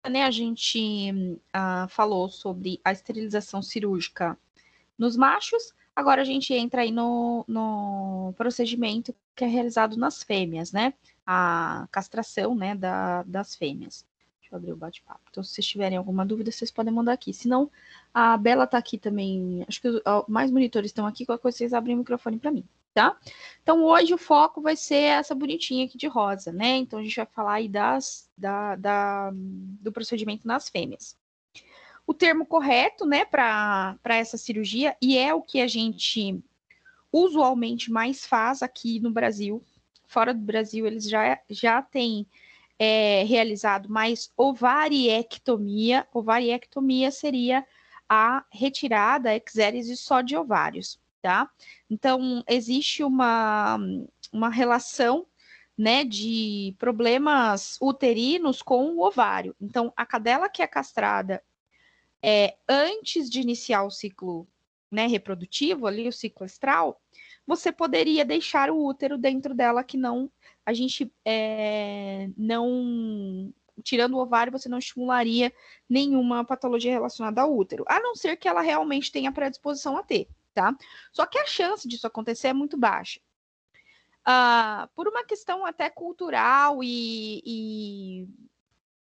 né, a gente falou sobre a esterilização cirúrgica nos machos, agora a gente entra aí no procedimento que é realizado nas fêmeas, né? A castração, né, das fêmeas. Deixa eu abrir o bate-papo. Então, se vocês tiverem alguma dúvida, vocês podem mandar aqui. Se não, a Bela tá aqui também. Acho que mais monitores estão aqui. Qualquer coisa, vocês abrem o microfone para mim, tá? Então, hoje o foco vai ser essa bonitinha aqui de rosa, né? Então, a gente vai falar aí do procedimento nas fêmeas. O termo correto, né, para essa cirurgia, e é o que a gente usualmente mais faz aqui no Brasil. Fora do Brasil, eles já têm realizado mais ovariectomia. Ovariectomia seria a retirada exérese só de ovários, tá? Então, existe uma relação, né, de problemas uterinos com o ovário. Então, a cadela que é castrada antes de iniciar o ciclo, né, reprodutivo, ali, o ciclo estral, você poderia deixar o útero dentro dela, que não, a gente não, tirando o ovário, você não estimularia nenhuma patologia relacionada ao útero, a não ser que ela realmente tenha predisposição a ter, tá? Só que a chance disso acontecer é muito baixa. Por uma questão até cultural e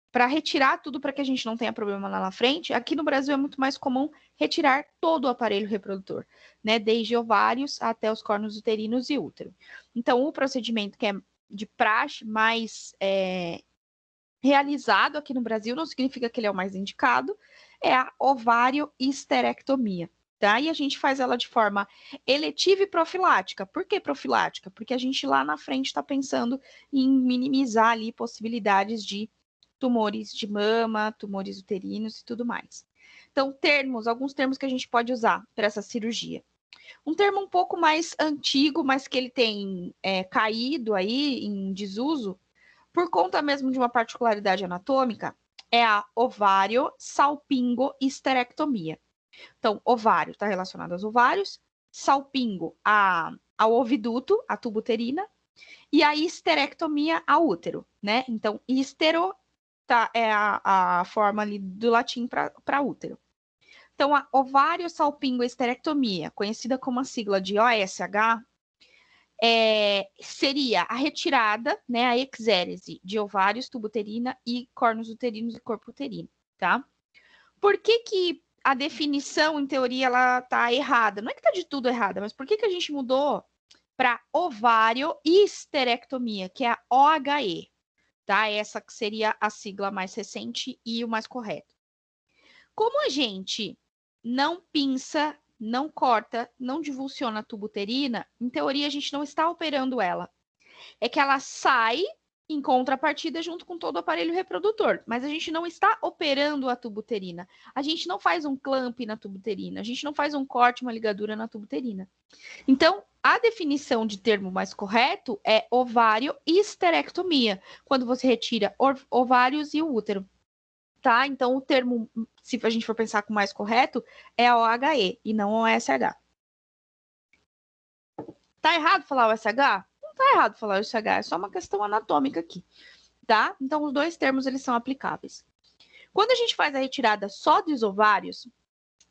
para retirar tudo para que a gente não tenha problema lá na frente, aqui no Brasil é muito mais comum retirar todo o aparelho reprodutor, né? Desde ovários até os cornos uterinos e útero. Então, o procedimento que é de praxe mais realizado aqui no Brasil, não significa que ele é o mais indicado, é a ovariohisterectomia. Tá? E a gente faz ela de forma eletiva e profilática. Por que profilática? Porque a gente lá na frente está pensando em minimizar ali possibilidades de tumores de mama, tumores uterinos e tudo mais. Então, alguns termos que a gente pode usar para essa cirurgia. Um termo um pouco mais antigo, mas que ele tem caído aí em desuso, por conta mesmo de uma particularidade anatômica, é a ovário-salpingo-histerectomia. Então, ovário está relacionado aos ovários, salpingo ao oviduto, a tuba uterina, e a histerectomia ao útero, né? Então, histero é a forma ali do latim para útero. Então, a ovário-salpingo-histerectomia, conhecida como a sigla de OSH, seria a retirada, né, a exérese de ovários, tuba uterina e cornos uterinos e corpo uterino, tá? Por que a definição, em teoria, ela tá errada? Não é que tá de tudo errada, mas por que a gente mudou para ovário histerectomia, que é a OHE? Tá? Essa que seria a sigla mais recente e o mais correto. Como a gente não pinça, não corta, não divulsiona a tuba uterina, em teoria a gente não está operando ela. É que ela sai em contrapartida junto com todo o aparelho reprodutor, mas a gente não está operando a tuba uterina. A gente não faz um clamp na tuba uterina, a gente não faz um corte, uma ligadura na tuba uterina. Então, a definição de termo mais correto é ovário-histerectomia, quando você retira ovários e o útero, tá? Então, o termo, se a gente for pensar com o mais correto, é OHE e não OSH. Tá errado falar OSH? Não tá errado falar OSH, é só uma questão anatômica aqui, tá? Então, os dois termos, eles são aplicáveis. Quando a gente faz a retirada só dos ovários,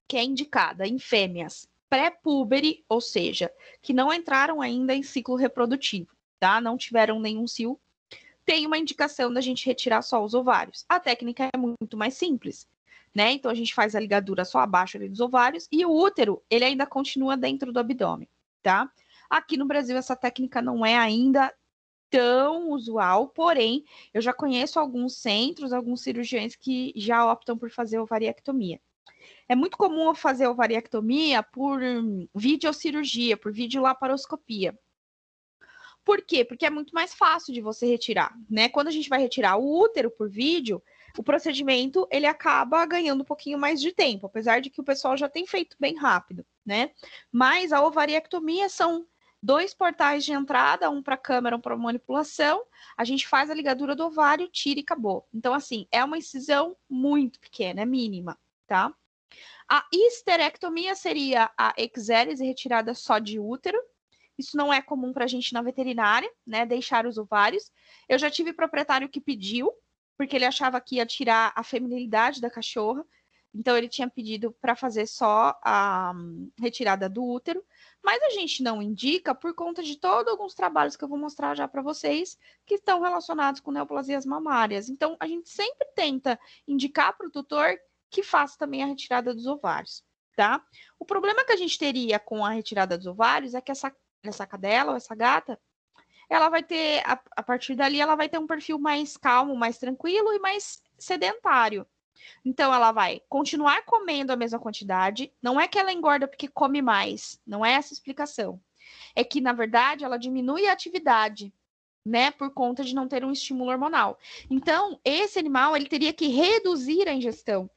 que é indicada em fêmeas pré-púbere, ou seja, que não entraram ainda em ciclo reprodutivo, tá? Não tiveram nenhum cio, tem uma indicação da gente retirar só os ovários. A técnica é muito mais simples, né? Então a gente faz a ligadura só abaixo ali dos ovários e o útero, ele ainda continua dentro do abdômen, tá? Aqui no Brasil essa técnica não é ainda tão usual, porém, eu já conheço alguns centros, alguns cirurgiões que já optam por fazer ovariectomia. É muito comum eu fazer ovariectomia por videocirurgia, por videolaparoscopia. Por quê? Porque é muito mais fácil de você retirar, né? Quando a gente vai retirar o útero por vídeo, o procedimento ele acaba ganhando um pouquinho mais de tempo, apesar de que o pessoal já tem feito bem rápido, né? Mas a ovariectomia são 2 portais de entrada, um para câmera, um para manipulação. A gente faz a ligadura do ovário, tira e acabou. Então, assim, é uma incisão muito pequena, é mínima, tá? A histerectomia seria a exérese retirada só de útero. Isso não é comum para a gente na veterinária, né? Deixar os ovários. Eu já tive proprietário que pediu, porque ele achava que ia tirar a feminilidade da cachorra. Então, ele tinha pedido para fazer só a retirada do útero, mas a gente não indica por conta de todos alguns trabalhos que eu vou mostrar já para vocês, que estão relacionados com neoplasias mamárias. Então, a gente sempre tenta indicar para o tutor que faça também a retirada dos ovários, tá? O problema que a gente teria com a retirada dos ovários é que essa cadela ou essa gata, ela vai ter, a partir dali, ela vai ter um perfil mais calmo, mais tranquilo e mais sedentário. Então, ela vai continuar comendo a mesma quantidade. Não é que ela engorda porque come mais. Não é essa a explicação. É que, na verdade, ela diminui a atividade, né? Por conta de não ter um estímulo hormonal. Então, esse animal, ele teria que reduzir a ingestão,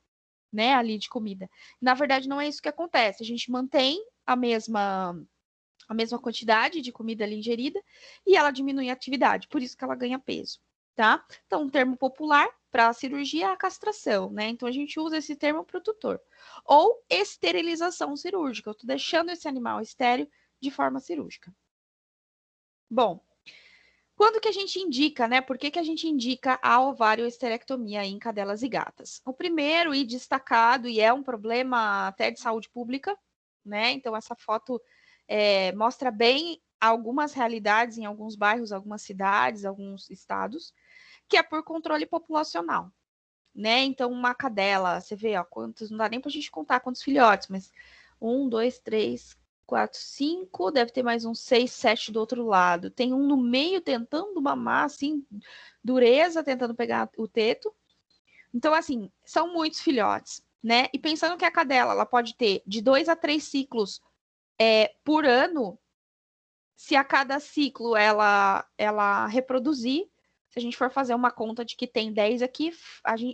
né? Ali de comida. Na verdade, não é isso que acontece. A gente mantém a mesma quantidade de comida ali ingerida e ela diminui a atividade. Por isso que ela ganha peso, tá? Então, um termo popular para a cirurgia é a castração, né? Então, a gente usa esse termo para o tutor. Ou esterilização cirúrgica. Eu estou deixando esse animal estéril de forma cirúrgica. Bom, quando que a gente indica, né? Por que a gente indica a ovarioesterectomia em cadelas e gatas? O primeiro e destacado, e é um problema até de saúde pública, né? Então, essa foto mostra bem algumas realidades em alguns bairros, algumas cidades, alguns estados, que é por controle populacional, né? Então, uma cadela, você vê, ó, quantos, não dá nem pra gente contar quantos filhotes, mas 1, 2, 3, 4, 5, deve ter mais uns 6, 7 do outro lado. Tem um no meio tentando mamar, assim, dureza, tentando pegar o teto. Então, assim, são muitos filhotes, né? E pensando que a cadela, ela pode ter de 2 a 3 ciclos por ano, se a cada ciclo ela reproduzir, se a gente for fazer uma conta de que tem 10 aqui,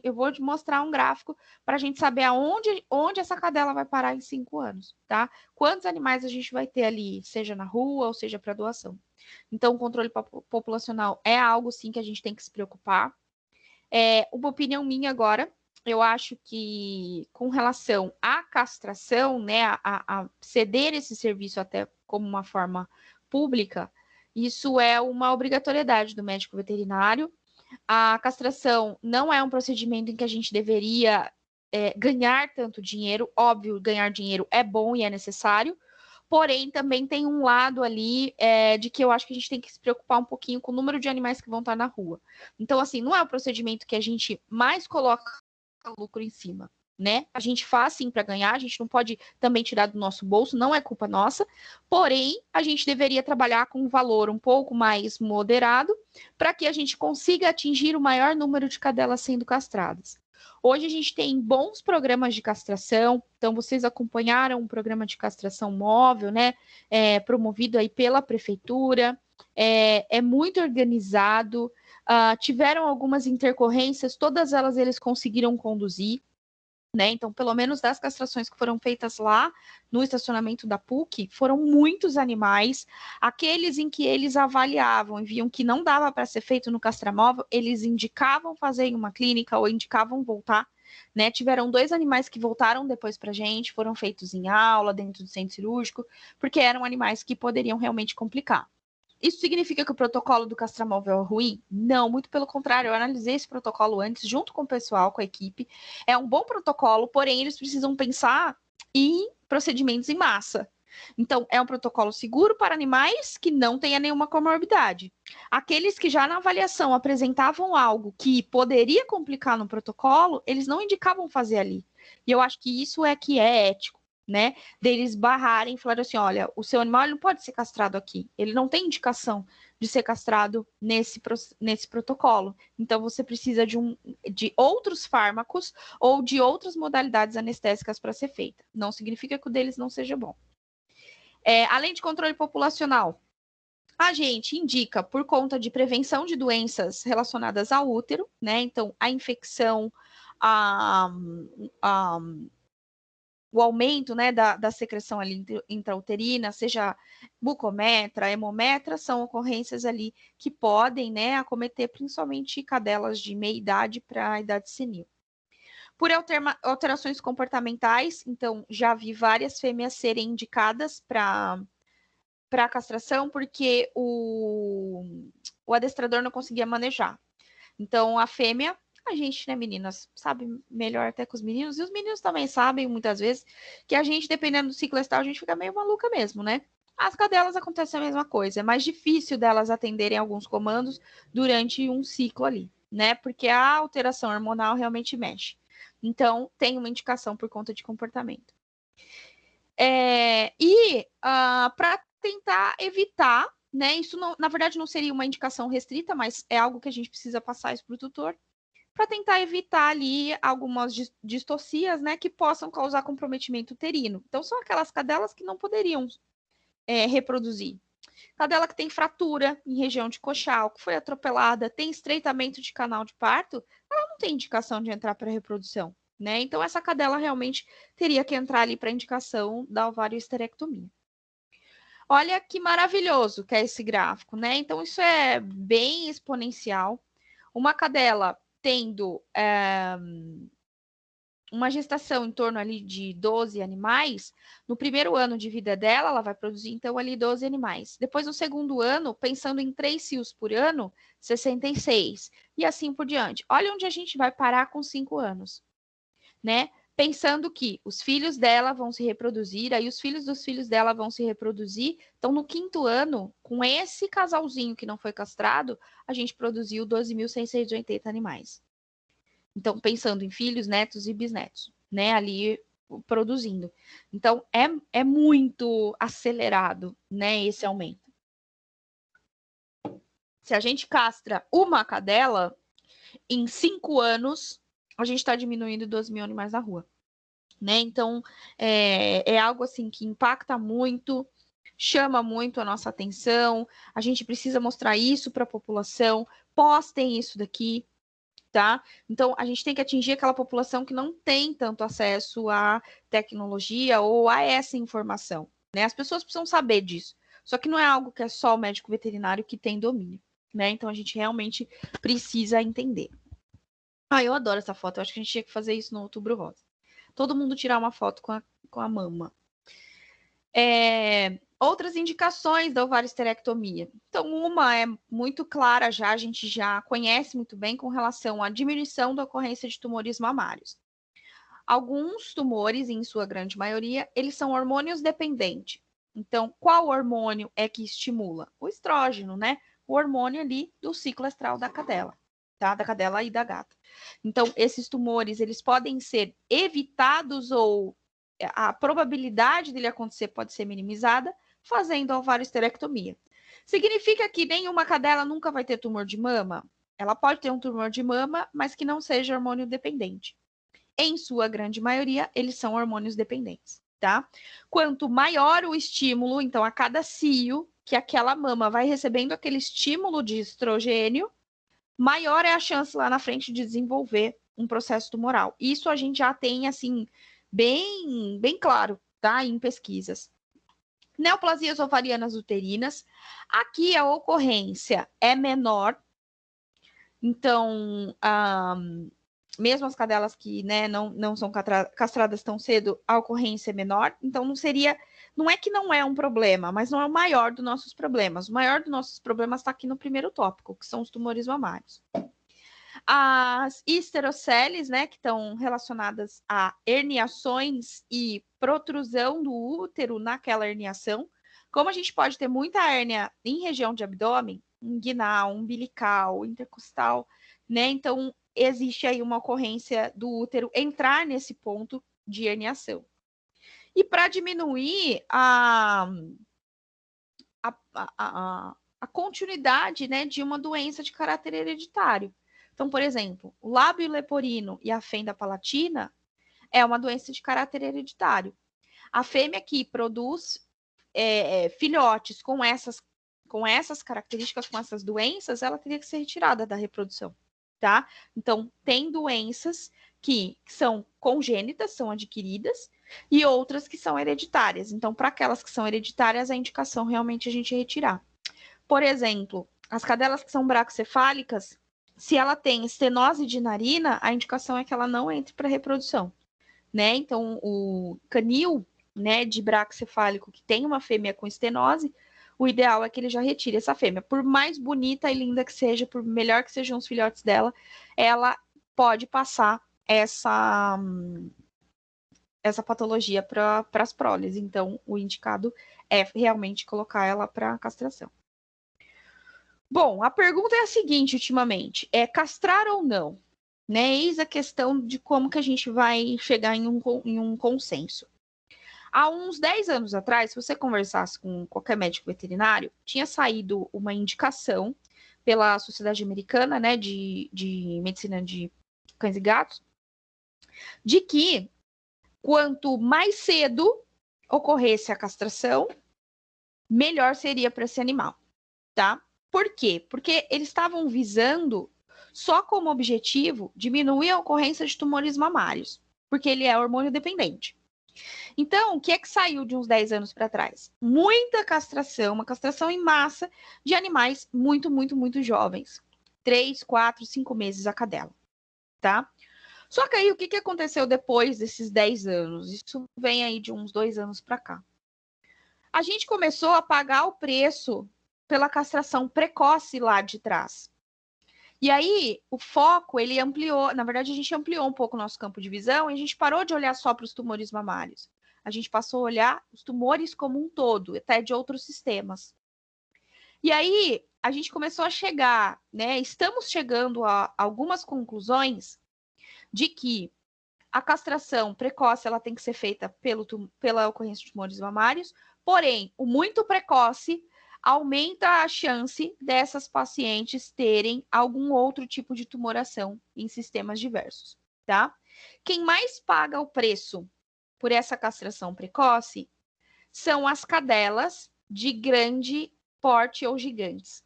eu vou te mostrar um gráfico para a gente saber onde essa cadela vai parar em 5 anos, tá? Quantos animais a gente vai ter ali, seja na rua ou seja para doação. Então, o controle populacional é algo, sim, que a gente tem que se preocupar. Uma opinião minha agora, eu acho que com relação à castração, né, a ceder esse serviço até como uma forma pública, isso é uma obrigatoriedade do médico veterinário. A castração não é um procedimento em que a gente deveria ganhar tanto dinheiro. Óbvio, ganhar dinheiro é bom e é necessário, porém também tem um lado ali de que eu acho que a gente tem que se preocupar um pouquinho com o número de animais que vão estar na rua. Então, assim, não é o procedimento que a gente mais coloca lucro em cima, né? A gente faz sim para ganhar, a gente não pode também tirar do nosso bolso, não é culpa nossa, porém, a gente deveria trabalhar com um valor um pouco mais moderado para que a gente consiga atingir o maior número de cadelas sendo castradas. Hoje a gente tem bons programas de castração, então vocês acompanharam um programa de castração móvel, né? Promovido aí pela prefeitura, é muito organizado, tiveram algumas intercorrências, todas elas eles conseguiram conduzir, né? Então, pelo menos das castrações que foram feitas lá no estacionamento da PUC, foram muitos animais. Aqueles em que eles avaliavam e viam que não dava para ser feito no castramóvel, eles indicavam fazer em uma clínica ou indicavam voltar. Né? Tiveram 2 animais que voltaram depois para a gente, foram feitos em aula, dentro do centro cirúrgico, porque eram animais que poderiam realmente complicar. Isso significa que o protocolo do castramóvel é ruim? Não, muito pelo contrário. Eu analisei esse protocolo antes, junto com o pessoal, com a equipe. É um bom protocolo, porém, eles precisam pensar em procedimentos em massa. Então, é um protocolo seguro para animais que não tenha nenhuma comorbidade. Aqueles que já na avaliação apresentavam algo que poderia complicar no protocolo, eles não indicavam fazer ali. E eu acho que isso é que é ético, né? Deles barrarem e falarem assim, olha, o seu animal não pode ser castrado aqui. Ele não tem indicação de ser castrado nesse protocolo. Então, você precisa de outros fármacos ou de outras modalidades anestésicas para ser feita. Não significa que o deles não seja bom. Além de controle populacional, a gente indica por conta de prevenção de doenças relacionadas ao útero, né? Então, a infecção, o aumento, né, da secreção ali intrauterina, seja bucometra, hemometra, são ocorrências ali que podem, né, acometer principalmente cadelas de meia idade para a idade senil. Por alterações comportamentais, então já vi várias fêmeas serem indicadas para castração porque o adestrador não conseguia manejar. Então, a fêmea, A gente, né, meninas, sabe melhor até que os meninos, e os meninos também sabem, muitas vezes, que a gente, dependendo do ciclo estral, a gente fica meio maluca mesmo, né? As cadelas acontece a mesma coisa, é mais difícil delas atenderem alguns comandos durante um ciclo ali, né? Porque a alteração hormonal realmente mexe. Então, tem uma indicação por conta de comportamento. Para tentar evitar, né? Isso, não, na verdade, não seria uma indicação restrita, mas é algo que a gente precisa passar isso para o tutor, para tentar evitar ali algumas distocias, né, que possam causar comprometimento uterino. Então, são aquelas cadelas que não poderiam reproduzir. Cadela que tem fratura em região de coxal, que foi atropelada, tem estreitamento de canal de parto, ela não tem indicação de entrar para reprodução, né? Então, essa cadela realmente teria que entrar ali para indicação da ovarioesterectomia. Olha que maravilhoso que é esse gráfico, né? Então, isso é bem exponencial. Uma cadela tendo uma gestação em torno ali de 12 animais, no primeiro ano de vida dela, ela vai produzir, então, ali 12 animais. Depois, no segundo ano, pensando em 3 cios por ano, 66. E assim por diante. Olha onde a gente vai parar com 5 anos, né? Pensando que os filhos dela vão se reproduzir, aí os filhos dos filhos dela vão se reproduzir. Então, no quinto ano, com esse casalzinho que não foi castrado, a gente produziu 12.680 animais. Então, pensando em filhos, netos e bisnetos, né? Ali produzindo. Então, é muito acelerado, né? Esse aumento. Se a gente castra uma cadela, em 5 anos, a gente está diminuindo 12 mil animais na rua, né? Então, é algo assim que impacta muito, chama muito a nossa atenção. A gente precisa mostrar isso para a população. Postem isso daqui, tá? Então, a gente tem que atingir aquela população que não tem tanto acesso à tecnologia ou a essa informação, né? As pessoas precisam saber disso. Só que não é algo que é só o médico veterinário que tem domínio, né? Então, a gente realmente precisa entender. Ah, eu adoro essa foto. Eu acho que a gente tinha que fazer isso no Outubro Rosa. Todo mundo tirar uma foto com a mama. Outras indicações da ovarioesterectomia. Então, uma é muito clara já, a gente já conhece muito bem com relação à diminuição da ocorrência de tumores mamários. Alguns tumores, em sua grande maioria, eles são hormônios dependentes. Então, qual hormônio é que estimula? O estrógeno, né? O hormônio ali do ciclo estral da cadela, tá? Da cadela e da gata. Então, esses tumores, eles podem ser evitados ou a probabilidade dele acontecer pode ser minimizada fazendo a ovarioesterectomia. Significa que nenhuma cadela nunca vai ter tumor de mama? Ela pode ter um tumor de mama, mas que não seja hormônio dependente. Em sua grande maioria, eles são hormônios dependentes, tá? Quanto maior o estímulo, então a cada cio que aquela mama vai recebendo aquele estímulo de estrogênio, maior é a chance lá na frente de desenvolver um processo tumoral. Isso a gente já tem, assim, bem claro, tá? Em pesquisas. Neoplasias ovarianas uterinas. Aqui a ocorrência é menor. Então, mesmo as cadelas que, né, não são castradas tão cedo, a ocorrência é menor. Então, não é que não é um problema, mas não é o maior dos nossos problemas. O maior dos nossos problemas está aqui no primeiro tópico, que são os tumores mamários. As histeroceles, né, que estão relacionadas a herniações e protrusão do útero naquela herniação. Como a gente pode ter muita hérnia em região de abdômen, inguinal, umbilical, intercostal, né? Então, existe aí uma ocorrência do útero entrar nesse ponto de herniação. E para diminuir a continuidade, né, de uma doença de caráter hereditário. Então, por exemplo, o lábio leporino e a fenda palatina é uma doença de caráter hereditário. A fêmea que produz filhotes com essas características, com essas doenças, ela teria que ser retirada da reprodução, tá? Então, tem doenças que são congênitas, são adquiridas, e outras que são hereditárias. Então, para aquelas que são hereditárias, a indicação realmente a gente retirar. Por exemplo, as cadelas que são braquicefálicas, se ela tem estenose de narina, a indicação é que ela não entre para reprodução, né? Então, o canil, né, de braquicefálico que tem uma fêmea com estenose, o ideal é que ele já retire essa fêmea. Por mais bonita e linda que seja, por melhor que sejam os filhotes dela, ela pode passar essa patologia para as proles. Então, o indicado é realmente colocar ela para castração. Bom, a pergunta é a seguinte, ultimamente, é castrar ou não? Né? Eis a questão de como que a gente vai chegar em um consenso. Há uns 10 anos atrás, se você conversasse com qualquer médico veterinário, tinha saído uma indicação pela Sociedade Americana, né, de Medicina de Cães e Gatos, de que quanto mais cedo ocorresse a castração, melhor seria para esse animal, tá? Por quê? Porque eles estavam visando só como objetivo diminuir a ocorrência de tumores mamários, porque ele é hormônio dependente. Então, o que é que saiu de uns 10 anos para trás? Muita castração, uma castração em massa de animais muito, muito, muito jovens. 3, 4, 5 meses a cadela, tá? Só que aí, o que aconteceu depois desses 10 anos? Isso vem aí de uns 2 anos para cá. A gente começou a pagar o preço pela castração precoce lá de trás. E aí, o foco, ele ampliou, na verdade, a gente ampliou um pouco o nosso campo de visão e a gente parou de olhar só para os tumores mamários. A gente passou a olhar os tumores como um todo, até de outros sistemas. E aí, a gente começou a chegar, né? Estamos chegando a algumas conclusões de que a castração precoce ela tem que ser feita pela ocorrência de tumores mamários, porém, o muito precoce aumenta a chance dessas pacientes terem algum outro tipo de tumoração em sistemas diversos, tá? Quem mais paga o preço por essa castração precoce são as cadelas de grande porte ou gigantes.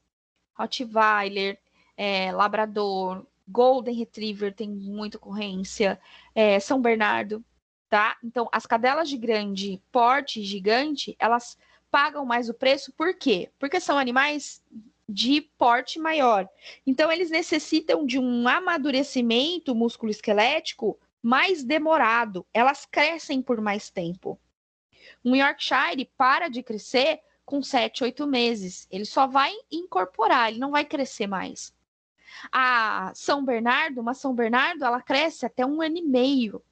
Rottweiler, Labrador, Golden Retriever tem muita ocorrência, São Bernardo, tá? Então, as cadelas de grande porte, gigante, elas pagam mais o preço, por quê? Porque são animais de porte maior. Então, eles necessitam de um amadurecimento músculo-esquelético mais demorado. Elas crescem por mais tempo. Um Yorkshire para de crescer com 7, 8 meses. Ele só vai incorporar, ele não vai crescer mais. A São Bernardo, uma São Bernardo, ela cresce até 1 ano e meio,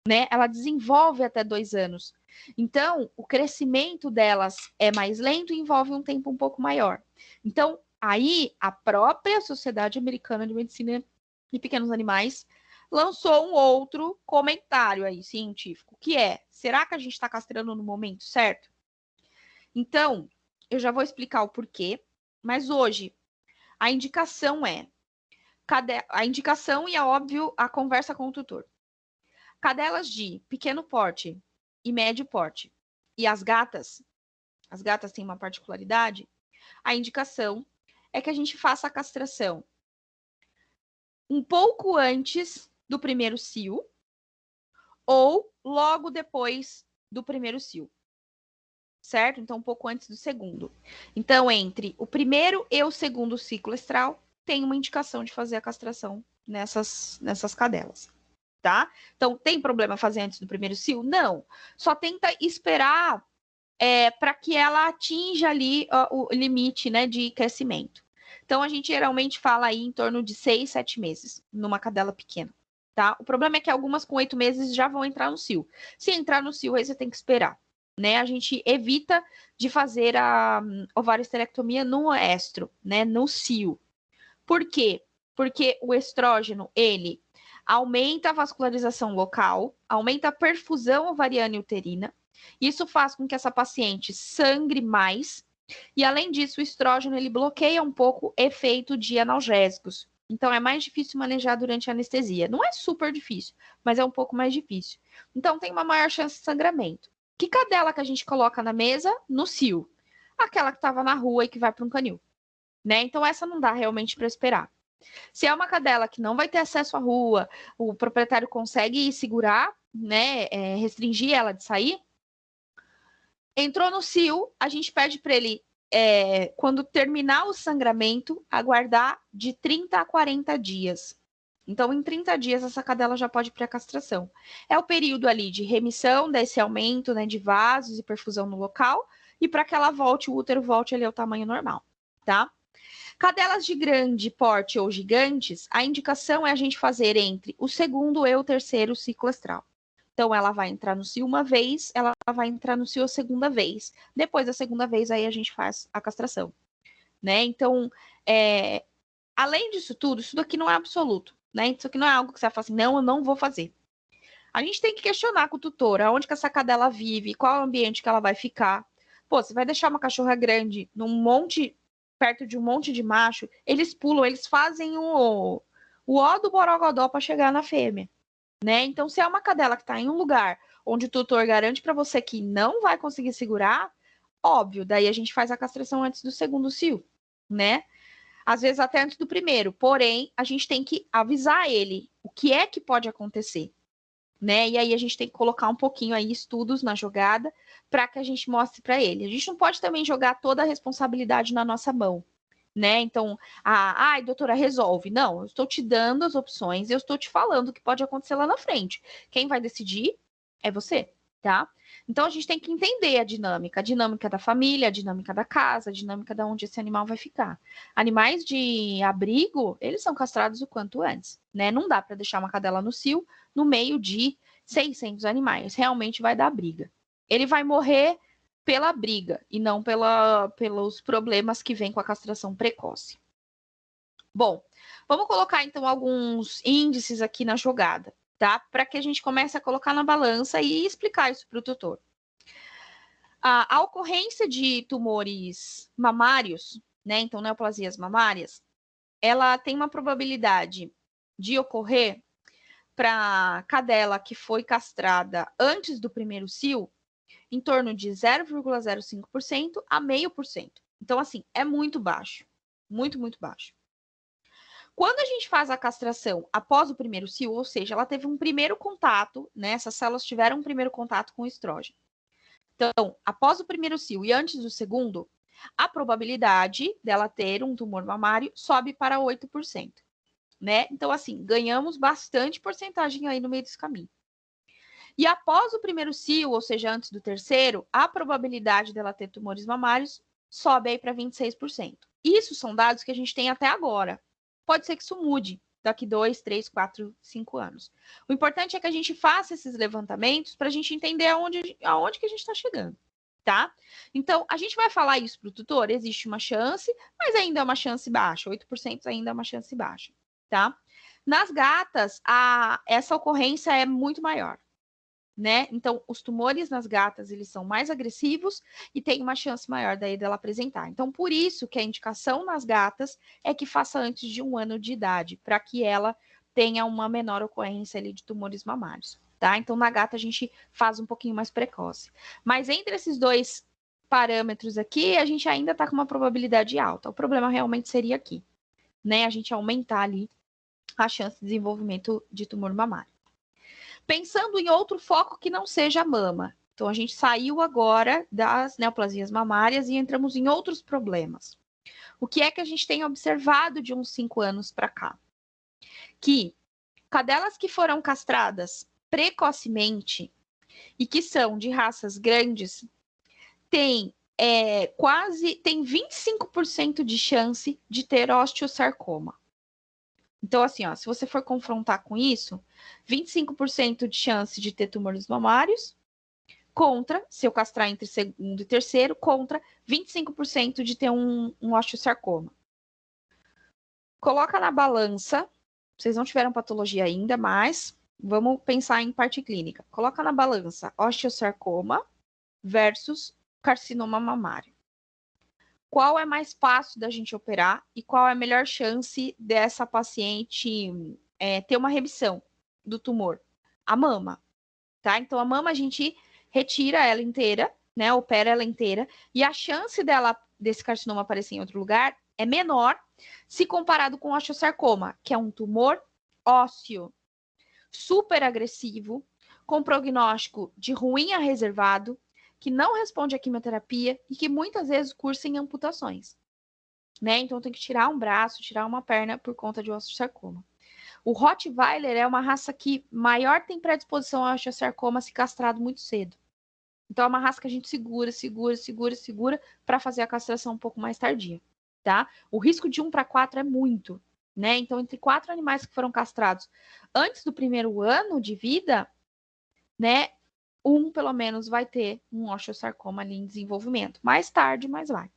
né? Ela desenvolve até 2 anos. Então, o crescimento delas é mais lento e envolve um tempo um pouco maior. Então, aí, a própria Sociedade Americana de Medicina de Pequenos Animais lançou um outro comentário aí, científico, que é, será que a gente está castrando no momento certo? Então, eu já vou explicar o porquê, mas hoje a indicação a indicação e, é óbvio, a conversa com o tutor. Cadelas de pequeno porte e médio porte e as gatas têm uma particularidade, a indicação é que a gente faça a castração um pouco antes do primeiro cio ou logo depois do primeiro cio. Certo? Então, um pouco antes do segundo. Então, entre o primeiro e o segundo ciclo estral, tem uma indicação de fazer a castração nessas cadelas, tá? Então, tem problema fazer antes do primeiro cio? Não. Só tenta esperar para que ela atinja ali o limite, né, de crescimento. Então, a gente geralmente fala aí em torno de 6, 7 meses numa cadela pequena, tá? O problema é que algumas com 8 meses já vão entrar no cio. Se entrar no cio, aí você tem que esperar. Né, a gente evita de fazer a ovarioesterectomia no estro, né, no cio. Por quê? Porque o estrógeno, ele aumenta a vascularização local, aumenta a perfusão ovariana e uterina. Isso faz com que essa paciente sangre mais. E, além disso, o estrógeno, ele bloqueia um pouco o efeito de analgésicos. Então, é mais difícil manejar durante a anestesia. Não é super difícil, mas é um pouco mais difícil. Então, tem uma maior chance de sangramento. Que cadela que a gente coloca na mesa? No cio. Aquela que estava na rua e que vai para um canil. Né? Então, essa não dá realmente para esperar. Se é uma cadela que não vai ter acesso à rua, o proprietário consegue segurar, né, restringir ela de sair, entrou no cio, a gente pede para ele, quando terminar o sangramento, aguardar de 30 a 40 dias. Então, em 30 dias, essa cadela já pode ir para a castração. É o período ali de remissão desse aumento, né, de vasos e perfusão no local, e para que ela volte, o útero volte ali ao tamanho normal, tá? Cadelas de grande porte ou gigantes, a indicação é a gente fazer entre o segundo e o terceiro ciclo estral. Então, ela vai entrar no cio uma vez, ela vai entrar no cio a segunda vez. Depois da segunda vez, aí a gente faz a castração, né? Então, além disso tudo, isso daqui não é absoluto, né? Isso aqui não é algo que você vai falar assim, não, eu não vou fazer. A gente tem que questionar com o tutor aonde que essa cadela vive, qual é o ambiente que ela vai ficar. Pô, você vai deixar uma cachorra grande perto de um monte de macho, eles pulam, eles fazem o ó do borogodó para chegar na fêmea, né? Então, se é uma cadela que está em um lugar onde o tutor garante para você que não vai conseguir segurar, óbvio, daí a gente faz a castração antes do segundo cio, né? Às vezes até antes do primeiro, porém, a gente tem que avisar ele o que é que pode acontecer, né? E aí a gente tem que colocar um pouquinho aí estudos na jogada para que a gente mostre para ele. A gente não pode também jogar toda a responsabilidade na nossa mão, né? Então, ai, doutora, resolve. Não, eu estou te dando as opções, eu estou te falando o que pode acontecer lá na frente. Quem vai decidir é você, tá? Então a gente tem que entender a dinâmica da família, a dinâmica da casa, a dinâmica de onde esse animal vai ficar. Animais de abrigo, eles são castrados o quanto antes, né? Não dá para deixar uma cadela no cio no meio de 600 animais, realmente vai dar briga. Ele vai morrer pela briga e não pelos problemas que vem com a castração precoce. Bom, vamos colocar então alguns índices aqui na jogada, tá? Para que a gente comece a colocar na balança e explicar isso para o tutor. A ocorrência de tumores mamários, né? Então, neoplasias mamárias, ela tem uma probabilidade de ocorrer para cadela que foi castrada antes do primeiro cio em torno de 0,05% a 0,5%. Então, assim, é muito baixo. Muito, muito baixo. Quando a gente faz a castração após o primeiro cio, ou seja, ela teve um primeiro contato, né? Essas células tiveram um primeiro contato com o estrógeno. Então, após o primeiro cio e antes do segundo, a probabilidade dela ter um tumor mamário sobe para 8%, né? Então, assim, ganhamos bastante porcentagem aí no meio desse caminho. E após o primeiro cio, ou seja, antes do terceiro, a probabilidade dela ter tumores mamários sobe aí para 26%. Isso são dados que a gente tem até agora. Pode ser que isso mude daqui 2, 3, 4, 5 anos. O importante é que a gente faça esses levantamentos para a gente entender aonde que a gente está chegando, tá? Então, a gente vai falar isso para o tutor, existe uma chance, mas ainda é uma chance baixa, 8% ainda é uma chance baixa, tá? Nas gatas, essa ocorrência é muito maior, né? Então, os tumores nas gatas, eles são mais agressivos e tem uma chance maior daí dela apresentar. Então, por isso que a indicação nas gatas é que faça antes de 1 ano de idade, para que ela tenha uma menor ocorrência ali de tumores mamários, tá? Então, na gata a gente faz um pouquinho mais precoce. Mas entre esses dois parâmetros aqui, a gente ainda tá com uma probabilidade alta. O problema realmente seria aqui, né? A gente aumentar ali a chance de desenvolvimento de tumor mamário. Pensando em outro foco que não seja a mama. Então, a gente saiu agora das neoplasias mamárias e entramos em outros problemas. O que é que a gente tem observado de uns 5 anos para cá? Que cadelas que foram castradas precocemente e que são de raças grandes têm 25% de chance de ter osteosarcoma. Então, assim, ó, se você for confrontar com isso, 25% de chance de ter tumores mamários, contra, se eu castrar entre segundo e terceiro, contra 25% de ter um osteosarcoma. Coloca na balança, vocês não tiveram patologia ainda, mas vamos pensar em parte clínica. Coloca na balança osteosarcoma versus carcinoma mamário. Qual é mais fácil da gente operar e qual é a melhor chance dessa paciente ter uma remissão do tumor? A mama, tá? Então, a mama a gente retira ela inteira, né? Opera ela inteira e a chance desse carcinoma aparecer em outro lugar é menor se comparado com o osteosarcoma, que é um tumor ósseo super agressivo, com prognóstico de ruim a reservado, que não responde à quimioterapia e que muitas vezes cursa em amputações, né? Então tem que tirar um braço, tirar uma perna por conta de osteosarcoma. O Rottweiler é uma raça que maior tem predisposição ao osteosarcoma se castrado muito cedo. Então é uma raça que a gente segura para fazer a castração um pouco mais tardia, tá? O risco de 1 para 4 é muito, né? Então, entre 4 animais que foram castrados antes do primeiro ano de vida, né? Um, pelo menos, vai ter um osteosarcoma ali em desenvolvimento. Mais tarde, mais vai.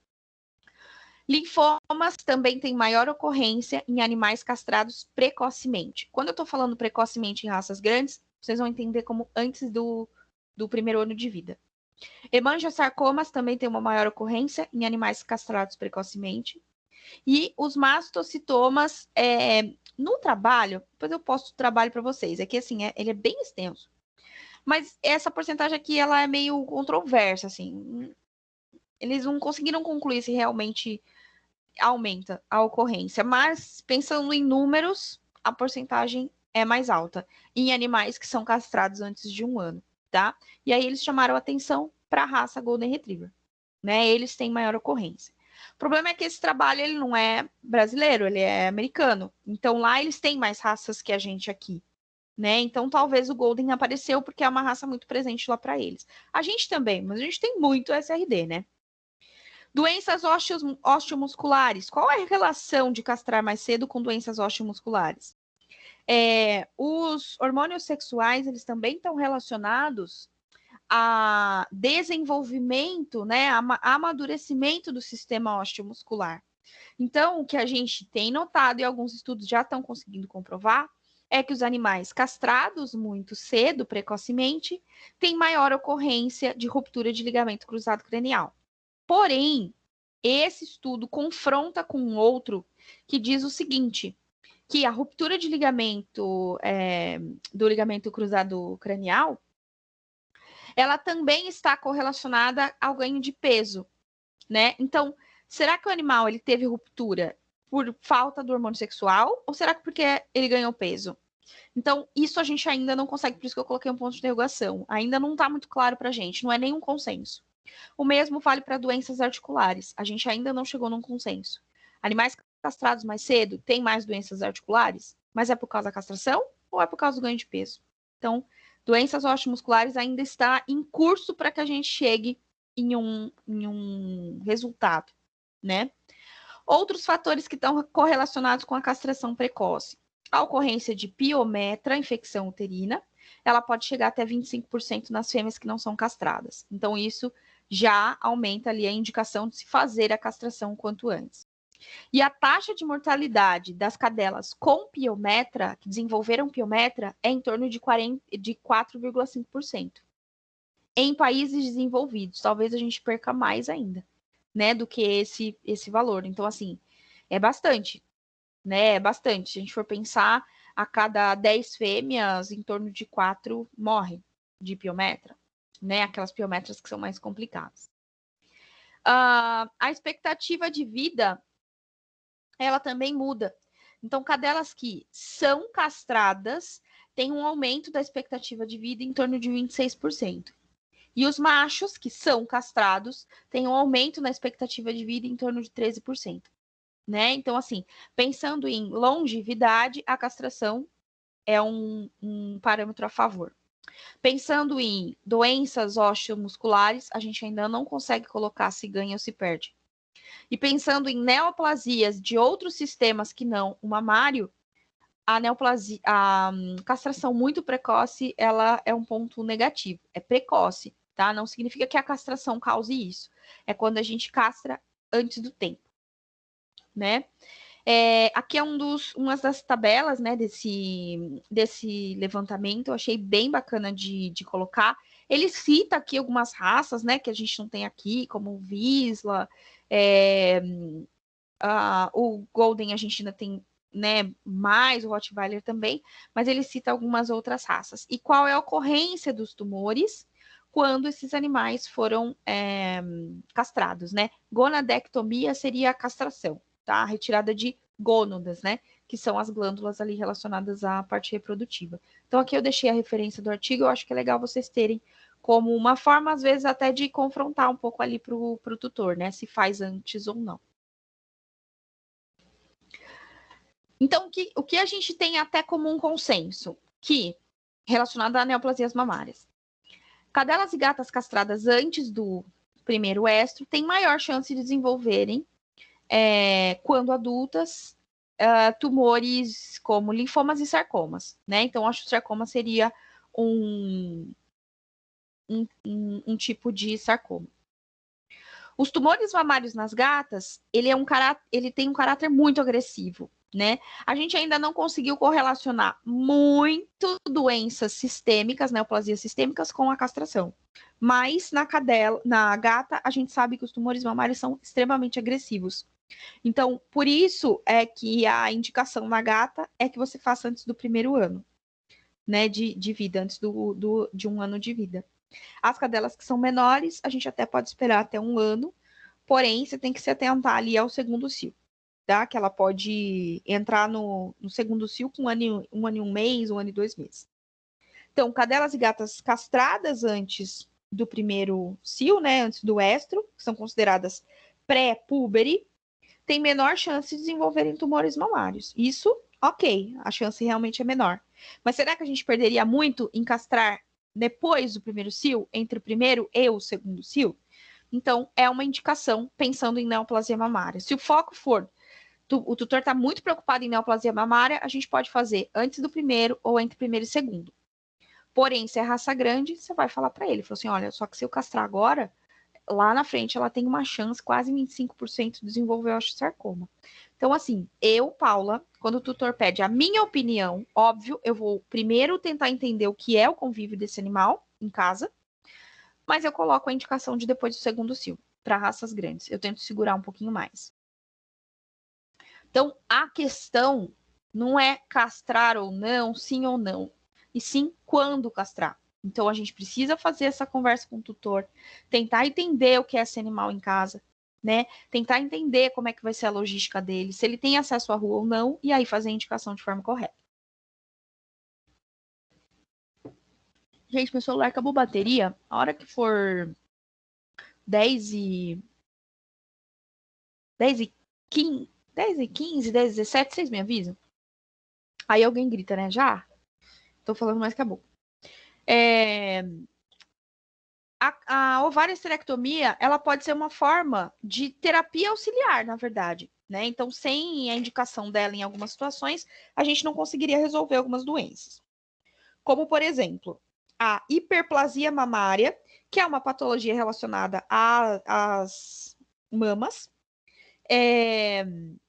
Linfomas também tem maior ocorrência em animais castrados precocemente. Quando eu estou falando precocemente em raças grandes, vocês vão entender como antes do primeiro ano de vida. Hemangiosarcomas também tem uma maior ocorrência em animais castrados precocemente. E os mastocitomas, no trabalho, depois eu posto o trabalho para vocês, é que assim, ele é bem extenso. Mas essa porcentagem aqui, ela é meio controversa, assim. Eles não conseguiram concluir se realmente aumenta a ocorrência, mas pensando em números, a porcentagem é mais alta em animais que são castrados antes de 1 ano, tá? E aí eles chamaram atenção para a raça Golden Retriever, né? Eles têm maior ocorrência. O problema é que esse trabalho ele não é brasileiro, ele é americano. Então lá eles têm mais raças que a gente aqui, né? Então talvez o Golden apareceu porque é uma raça muito presente lá para eles. A gente também, mas a gente tem muito SRD, né? Doenças osteomusculares. Qual é a relação de castrar mais cedo com doenças osteomusculares? Os hormônios sexuais, eles também estão relacionados a desenvolvimento, né, amadurecimento do sistema osteomuscular. Então, o que a gente tem notado, e alguns estudos já estão conseguindo comprovar, é que os animais castrados muito cedo, precocemente, têm maior ocorrência de ruptura de ligamento cruzado cranial. Porém, esse estudo confronta com um outro que diz o seguinte, que a ruptura de ligamento, do ligamento cruzado cranial, ela também está correlacionada ao ganho de peso, né? Então, será que o animal ele teve ruptura por falta do hormônio sexual ou será que porque ele ganhou peso? Então, isso a gente ainda não consegue, por isso que eu coloquei um ponto de interrogação. Ainda não está muito claro para a gente, não é nenhum consenso. O mesmo vale para doenças articulares. A gente ainda não chegou num consenso. Animais castrados mais cedo têm mais doenças articulares, mas é por causa da castração ou é por causa do ganho de peso? Então, doenças osteomusculares ainda está em curso para que a gente chegue em um resultado, né? Outros fatores que estão correlacionados com a castração precoce. A ocorrência de piometra, infecção uterina, ela pode chegar até 25% nas fêmeas que não são castradas. Então, isso já aumenta ali a indicação de se fazer a castração o quanto antes. E a taxa de mortalidade das cadelas com piometra, que desenvolveram piometra, é em torno de 4,5%. Em países desenvolvidos, talvez a gente perca mais ainda, né, do que esse valor. Então, assim, é bastante, né, é bastante. Se a gente for pensar, a cada 10 fêmeas, em torno de 4 morrem de piometra, né, aquelas piometras que são mais complicadas. A expectativa de vida, ela também muda. Então, cadelas que são castradas têm um aumento da expectativa de vida em torno de 26%. E os machos, que são castrados, têm um aumento na expectativa de vida em torno de 13%. Né? Então, assim, pensando em longevidade, a castração é um parâmetro a favor. Pensando em doenças osteomusculares, a gente ainda não consegue colocar se ganha ou se perde. E pensando em neoplasias de outros sistemas que não o mamário, a castração muito precoce, ela é um ponto negativo. É precoce, tá? Não significa que a castração cause isso. É quando a gente castra antes do tempo, né? Aqui é uma das tabelas, né, desse levantamento, eu achei bem bacana de colocar. Ele cita aqui algumas raças, né, que a gente não tem aqui, como o Vizsla, o Golden a gente ainda tem, né, mais o Rottweiler também, mas ele cita algumas outras raças. E qual é a ocorrência dos tumores quando esses animais foram castrados, né? Gonadectomia seria a castração, tá? A retirada de gônadas, né? Que são as glândulas ali relacionadas à parte reprodutiva. Então, aqui eu deixei a referência do artigo, eu acho que é legal vocês terem como uma forma, às vezes, até de confrontar um pouco ali para o tutor, né? Se faz antes ou não. Então, o que a gente tem até como um consenso, que, relacionado a neoplasias mamárias, cadelas e gatas castradas antes do primeiro estro têm maior chance de desenvolverem quando adultas, tumores como linfomas e sarcomas, né? Então, acho que o sarcoma seria um tipo de sarcoma. Os tumores mamários nas gatas, ele tem um caráter muito agressivo, né? A gente ainda não conseguiu correlacionar muito doenças sistêmicas, neoplasias sistêmicas, com a castração. Mas na gata, a gente sabe que os tumores mamários são extremamente agressivos. Então, por isso é que a indicação na gata é que você faça antes do primeiro ano, né, de vida, antes de 1 ano de vida. As cadelas que são menores, a gente até pode esperar até 1 ano, porém, você tem que se atentar ali ao segundo cio, tá? Que ela pode entrar no segundo cio com 1 ano e 1 mês, 1 ano e 2 meses. Então, cadelas e gatas castradas antes do primeiro cio, né, antes do estro, que são consideradas pré-púbere, tem menor chance de desenvolverem tumores mamários. Isso, ok, a chance realmente é menor. Mas será que a gente perderia muito em castrar depois do primeiro cio, entre o primeiro e o segundo cio? Então, é uma indicação pensando em neoplasia mamária. Se o foco for, o tutor está muito preocupado em neoplasia mamária, a gente pode fazer antes do primeiro ou entre primeiro e segundo. Porém, se é raça grande, você vai falar para ele, fala assim, olha, só que se eu castrar agora, lá na frente ela tem uma chance, quase 25% de desenvolver osteosarcoma. Então, assim, Paula, quando o tutor pede a minha opinião, óbvio, eu vou primeiro tentar entender o que é o convívio desse animal em casa, mas eu coloco a indicação de depois do segundo cio, para raças grandes. Eu tento segurar um pouquinho mais. Então, a questão não é castrar ou não, sim ou não, e sim quando castrar. Então, a gente precisa fazer essa conversa com o tutor, tentar entender o que é esse animal em casa, né? Tentar entender como é que vai ser a logística dele, se ele tem acesso à rua ou não, e aí fazer a indicação de forma correta. Gente, meu celular acabou a bateria. A hora que for 10h15, 10h15, 10h17, vocês me avisam? Aí alguém grita, né? Já? Tô falando mais que a boca. A ovarioesterectomia, ela pode ser uma forma de terapia auxiliar, na verdade, né? Então, sem a indicação dela em algumas situações, a gente não conseguiria resolver algumas doenças. Como, por exemplo, a hiperplasia mamária, que é uma patologia relacionada às mamas.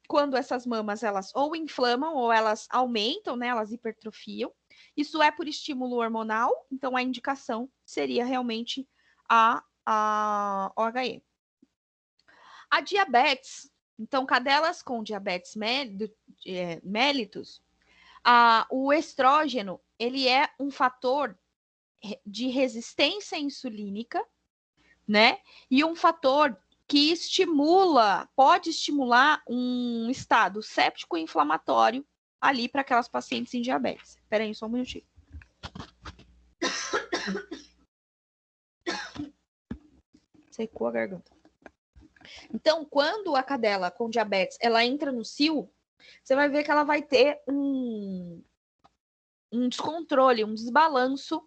Quando essas mamas, elas ou inflamam ou elas aumentam, né? Elas hipertrofiam. Isso é por estímulo hormonal, então a indicação seria realmente a OHE. A diabetes, então, cadelas com diabetes mellitus, o estrógeno, ele é um fator de resistência insulínica, né? E um fator que pode estimular um estado séptico e inflamatório ali para aquelas pacientes em diabetes. Espera aí, só um minutinho. Secou a garganta. Então, quando a cadela com diabetes ela entra no cio, você vai ver que ela vai ter um descontrole, um desbalanço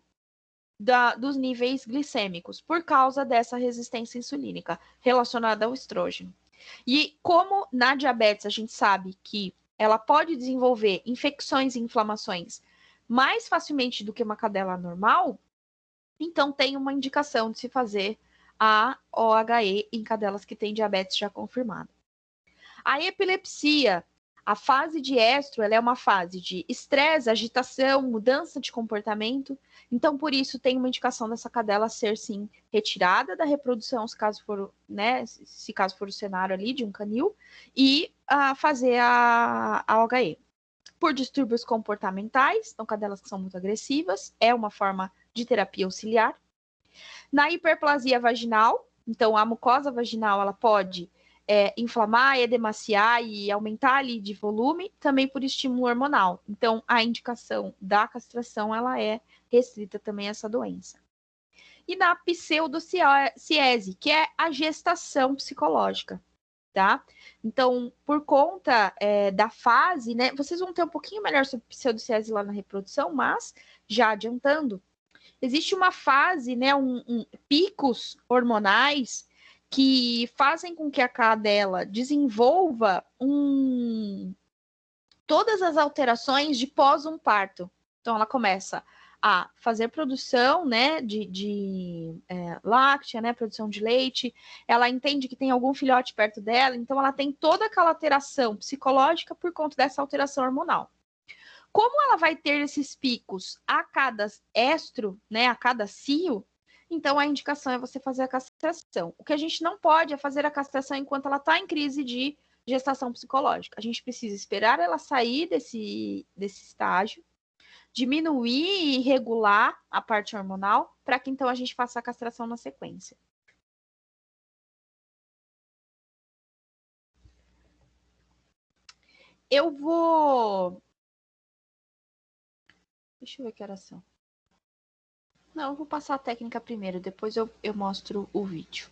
dos níveis glicêmicos por causa dessa resistência insulínica relacionada ao estrógeno. E como na diabetes a gente sabe que ela pode desenvolver infecções e inflamações mais facilmente do que uma cadela normal, então tem uma indicação de se fazer a OHE em cadelas que têm diabetes já confirmada. A epilepsia, a fase de estro, ela é uma fase de estresse, agitação, mudança de comportamento. Então, por isso, tem uma indicação dessa cadela ser, sim, retirada da reprodução, se caso for, né, se caso for o cenário ali de um canil, e fazer a OHE. Por distúrbios comportamentais, então cadelas que são muito agressivas, é uma forma de terapia auxiliar. Na hiperplasia vaginal, então a mucosa vaginal, ela pode inflamar, edemaciar e aumentar ali de volume, também por estímulo hormonal. Então, a indicação da castração, ela é restrita também a essa doença. E na pseudociese, que é a gestação psicológica, tá? Então, por conta da fase, né, vocês vão ter um pouquinho melhor sobre pseudociese lá na reprodução, mas, já adiantando, existe uma fase, né, picos hormonais que fazem com que a cadela desenvolva todas as alterações de pós um parto. Então, ela começa a fazer produção, né, de láctea, né, produção de leite. Ela entende que tem algum filhote perto dela, então ela tem toda aquela alteração psicológica por conta dessa alteração hormonal. Como ela vai ter esses picos a cada estro, né, a cada cio, então a indicação é você fazer a castração. O que a gente não pode é fazer a castração enquanto ela está em crise de gestação psicológica. A gente precisa esperar ela sair desse estágio, diminuir e regular a parte hormonal, para que então a gente faça a castração na sequência. Eu vou... Deixa eu ver que horas são. Não, eu vou passar a técnica primeiro, depois eu mostro o vídeo.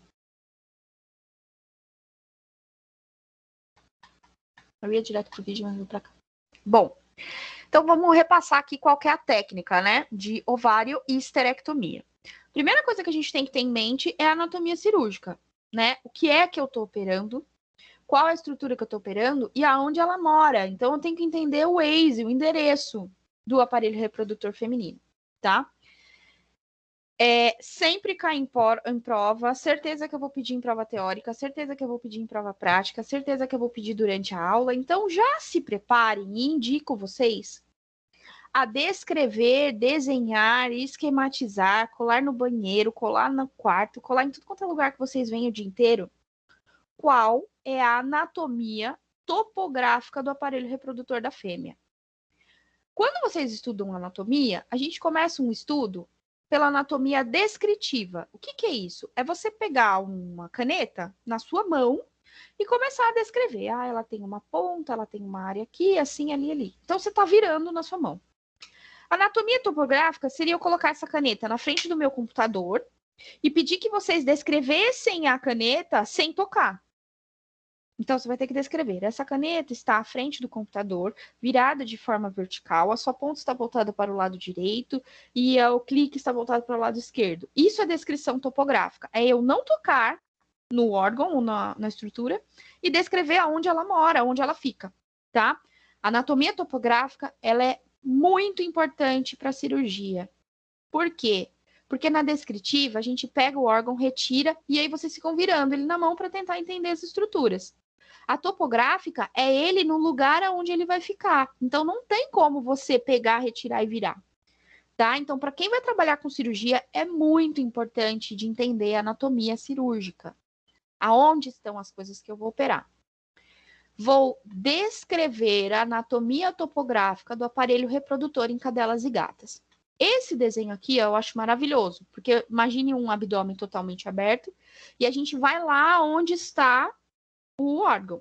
Eu ia direto pro vídeo, mas vou pra cá. Bom, então vamos repassar aqui qual que é a técnica, né, de ovário e histerectomia. Primeira coisa que a gente tem que ter em mente é a anatomia cirúrgica, né? O que é que eu tô operando, qual é a estrutura que eu tô operando e aonde ela mora. Então eu tenho que entender o Waze, o endereço do aparelho reprodutor feminino, tá? Sempre cair em prova, certeza que eu vou pedir em prova teórica, certeza que eu vou pedir em prova prática, certeza que eu vou pedir durante a aula. Então, já se preparem e indico vocês a descrever, desenhar, esquematizar, colar no banheiro, colar no quarto, colar em tudo quanto é lugar que vocês veem o dia inteiro, qual é a anatomia topográfica do aparelho reprodutor da fêmea. Quando vocês estudam anatomia, a gente começa um estudo pela anatomia descritiva. O que é isso? É você pegar uma caneta na sua mão e começar a descrever. Ah, ela tem uma ponta, ela tem uma área aqui, assim, ali, ali. Então, você está virando na sua mão. Anatomia topográfica seria eu colocar essa caneta na frente do meu computador e pedir que vocês descrevessem a caneta sem tocar. Então, você vai ter que descrever. Essa caneta está à frente do computador, virada de forma vertical, a sua ponta está voltada para o lado direito e o clique está voltado para o lado esquerdo. Isso é descrição topográfica. É eu não tocar no órgão ou na estrutura e descrever aonde ela mora, onde ela fica, tá? A anatomia topográfica, ela é muito importante para a cirurgia. Por quê? Porque na descritiva, a gente pega o órgão, retira, e aí vocês ficam virando ele na mão para tentar entender as estruturas. A topográfica é ele no lugar onde ele vai ficar. Então, não tem como você pegar, retirar e virar. Tá? Então, para quem vai trabalhar com cirurgia, é muito importante de entender a anatomia cirúrgica. Aonde estão as coisas que eu vou operar? Vou descrever a anatomia topográfica do aparelho reprodutor em cadelas e gatas. Esse desenho aqui eu acho maravilhoso, porque imagine um abdômen totalmente aberto e a gente vai lá onde está o órgão.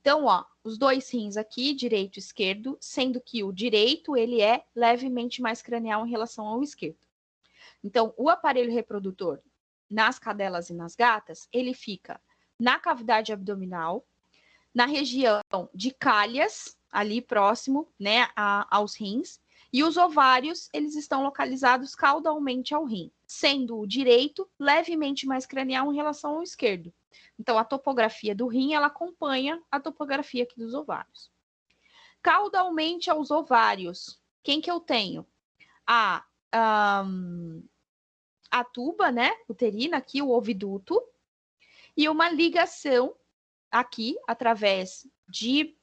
Então, ó, os dois rins aqui, direito e esquerdo, sendo que o direito ele é levemente mais cranial em relação ao esquerdo. Então, o aparelho reprodutor nas cadelas e nas gatas, ele fica na cavidade abdominal, na região de calhas, ali próximo, né, aos rins, e os ovários, eles estão localizados caudalmente ao rim, sendo o direito levemente mais cranial em relação ao esquerdo. Então, a topografia do rim, ela acompanha a topografia aqui dos ovários. Caudalmente aos ovários, quem que eu tenho? A tuba, né, uterina, aqui o oviduto, e uma ligação aqui, através de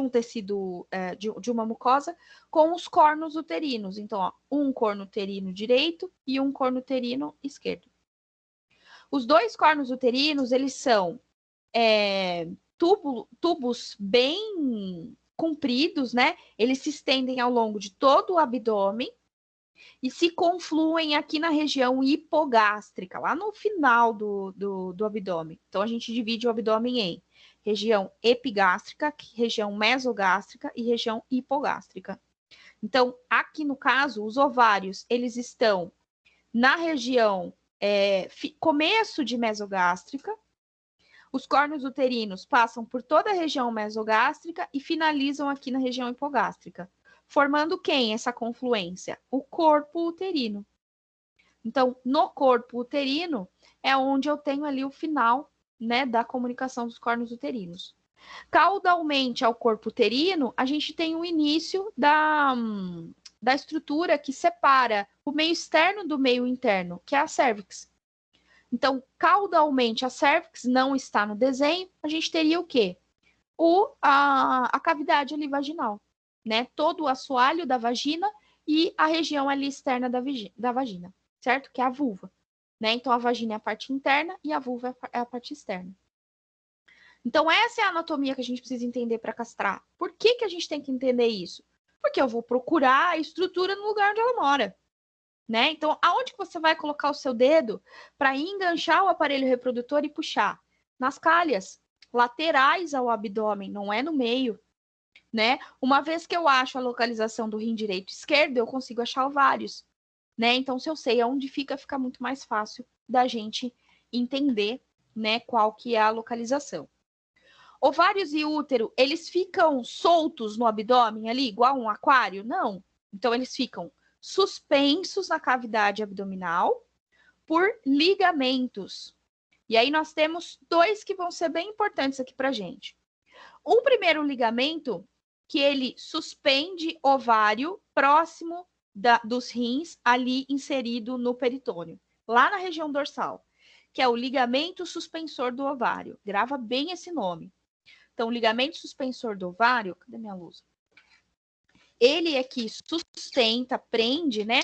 um tecido, de uma mucosa, com os cornos uterinos. Então, ó, um corno uterino direito e um corno uterino esquerdo. Os dois cornos uterinos, eles são tubos bem compridos, né? Eles se estendem ao longo de todo o abdômen e se confluem aqui na região hipogástrica, lá no final do abdômen. Então, a gente divide o abdômen em região epigástrica, região mesogástrica e região hipogástrica. Então, aqui no caso, os ovários, eles estão na região começo de mesogástrica, os cornos uterinos passam por toda a região mesogástrica e finalizam aqui na região hipogástrica. Formando quem essa confluência? O corpo uterino. Então, no corpo uterino é onde eu tenho ali o final, né, da comunicação dos cornos uterinos. Caudalmente ao corpo uterino, a gente tem o início da estrutura que separa o meio externo do meio interno, que é a cervix. Então, caudalmente, a cervix não está no desenho, a gente teria o quê? A cavidade ali vaginal, né? Todo o assoalho da vagina e a região ali externa da vagina, certo? Que é a vulva, né? Então, a vagina é a parte interna e a vulva é a parte externa. Então, essa é a anatomia que a gente precisa entender para castrar. Por que, que a gente tem que entender isso? Porque eu vou procurar a estrutura no lugar onde ela mora. Né? Então, aonde que você vai colocar o seu dedo para enganchar o aparelho reprodutor e puxar? Nas calhas, laterais ao abdômen, não é no meio. Né? Uma vez que eu acho a localização do rim direito e esquerdo, eu consigo achar ovários. Né? Então, se eu sei aonde fica, fica muito mais fácil da gente entender, né, qual que é a localização. Ovários e útero, eles ficam soltos no abdômen ali, igual um aquário? Não. Então, eles ficam suspensos na cavidade abdominal por ligamentos. E aí nós temos dois que vão ser bem importantes aqui pra gente. O primeiro ligamento, que ele suspende ovário próximo dos rins, ali inserido no peritônio, lá na região dorsal, que é o ligamento suspensor do ovário. Grava bem esse nome. Então, o ligamento suspensor do ovário, cadê minha luz? Ele é que sustenta, prende, né,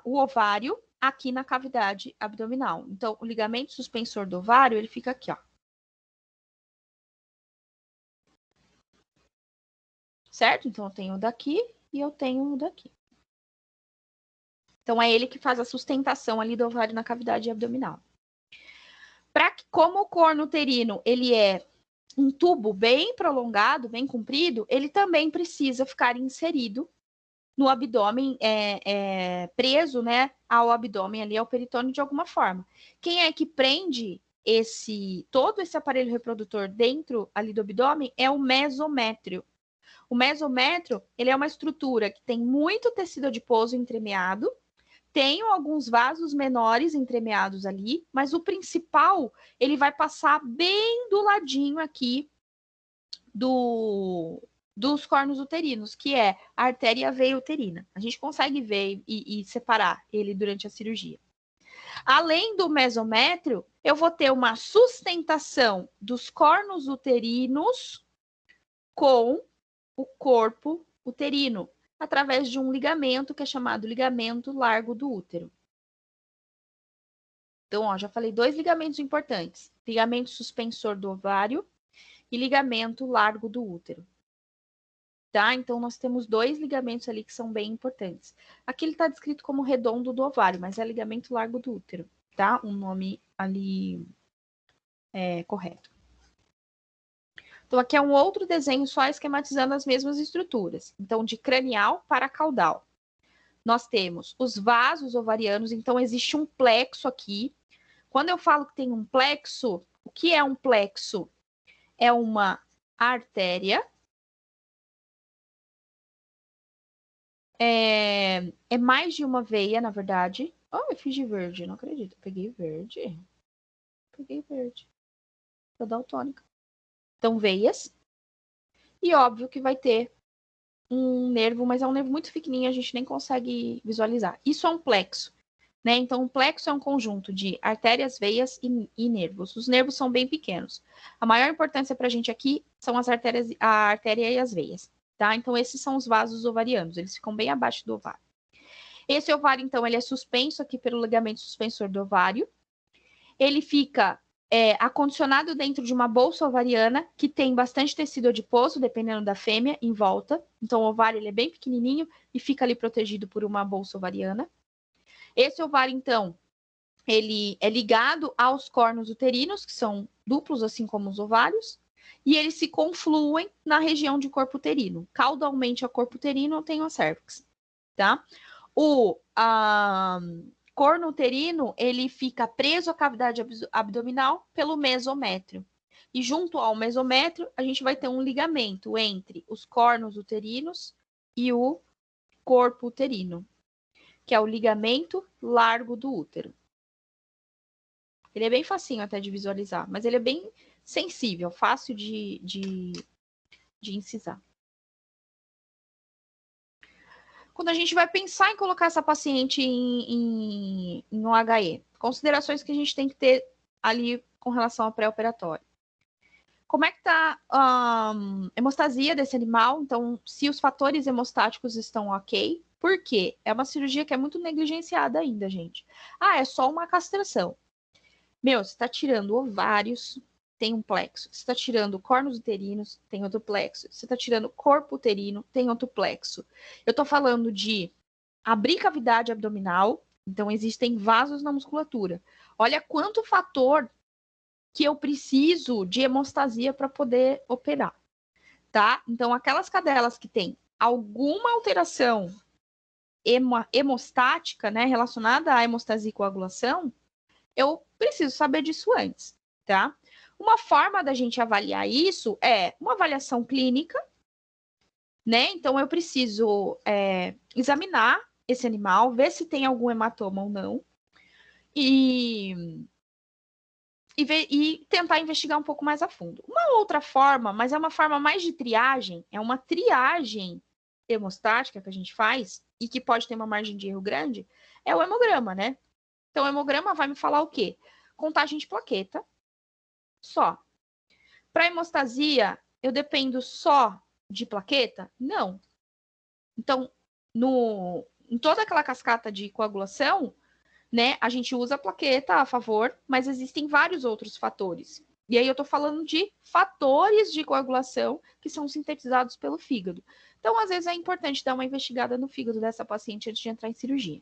o ovário aqui na cavidade abdominal. Então, o ligamento suspensor do ovário, ele fica aqui, ó. Certo? Então, eu tenho o daqui e eu tenho o daqui. Então, é ele que faz a sustentação ali do ovário na cavidade abdominal. Como o corno uterino, ele é um tubo bem prolongado, bem comprido, ele também precisa ficar inserido no abdômen, preso, né, ao abdômen ali, ao peritônio de alguma forma. Quem é que prende todo esse aparelho reprodutor dentro ali do abdômen é o mesométrio. O mesométrio, ele é uma estrutura que tem muito tecido adiposo entremeado, tem alguns vasos menores entremeados ali, mas o principal, ele vai passar bem do ladinho aqui dos cornos uterinos, que é a artéria e a veia uterina. A gente consegue ver e separar ele durante a cirurgia. Além do mesométrio, eu vou ter uma sustentação dos cornos uterinos com o corpo uterino, através de um ligamento que é chamado ligamento largo do útero. Então, ó, já falei dois ligamentos importantes: ligamento suspensor do ovário e ligamento largo do útero. Tá? Então, nós temos dois ligamentos ali que são bem importantes. Aqui ele está descrito como redondo do ovário, mas é ligamento largo do útero, tá? Um nome ali correto. Então, aqui é um outro desenho só esquematizando as mesmas estruturas. Então, de cranial para caudal. Nós temos os vasos ovarianos, então existe um plexo aqui. Quando eu falo que tem um plexo, o que é um plexo? É uma artéria. É mais de uma veia, na verdade. Oh, eu fiz de verde, não acredito. Peguei verde. Tô daltônica. Então, veias. E óbvio que vai ter um nervo, mas é um nervo muito pequenininho, a gente nem consegue visualizar. Isso é um plexo, né? Então, um plexo é um conjunto de artérias, veias e nervos. Os nervos são bem pequenos. A maior importância pra gente aqui são as artérias, a artéria e as veias, tá? Então, esses são os vasos ovarianos, eles ficam bem abaixo do ovário. Esse ovário, então, ele é suspenso aqui pelo ligamento suspensor do ovário. Ele fica acondicionado dentro de uma bolsa ovariana que tem bastante tecido adiposo, dependendo da fêmea, em volta. Então, o ovário ele é bem pequenininho e fica ali protegido por uma bolsa ovariana. Esse ovário, então, ele é ligado aos cornos uterinos, que são duplos, assim como os ovários, e eles se confluem na região de corpo uterino. Caudalmente ao corpo uterino, eu tenho a cervix, tá? O corno uterino, ele fica preso à cavidade abdominal pelo mesométrio. E junto ao mesométrio, a gente vai ter um ligamento entre os cornos uterinos e o corpo uterino. que é o ligamento largo do útero. Ele é bem facinho até de visualizar, mas ele é bem sensível, fácil de incisar. Quando a gente vai pensar em colocar essa paciente em um HE, considerações que a gente tem que ter ali com relação ao pré-operatório. Como é que está a hemostasia desse animal? Então, se os fatores hemostáticos estão ok. Por quê? É uma cirurgia que é muito negligenciada ainda, gente. Ah, é só uma castração. Meu, você está tirando ovários, tem um plexo. Você está tirando cornos uterinos, tem outro plexo. Você está tirando corpo uterino, tem outro plexo. Eu estou falando de abrir cavidade abdominal, então existem vasos na musculatura. Olha quanto fator que eu preciso de hemostasia para poder operar, tá? Então, aquelas cadelas que têm alguma alteração hemostática, né, relacionada à hemostasia e coagulação, eu preciso saber disso antes, tá? Uma forma da gente avaliar isso é uma avaliação clínica, né? Então, eu preciso examinar esse animal, ver se tem algum hematoma ou não, e tentar investigar um pouco mais a fundo. Uma outra forma, mas é uma forma mais de triagem, é uma triagem hemostática que a gente faz e que pode ter uma margem de erro grande, é o hemograma, né? Então, o hemograma vai me falar o quê? Contagem de plaqueta, só. Para hemostasia, eu dependo só de plaqueta? Não. Então, em toda aquela cascata de coagulação, né, a gente usa a plaqueta a favor, mas existem vários outros fatores. E aí eu tô falando de fatores de coagulação que são sintetizados pelo fígado. Então, às vezes, é importante dar uma investigada no fígado dessa paciente antes de entrar em cirurgia.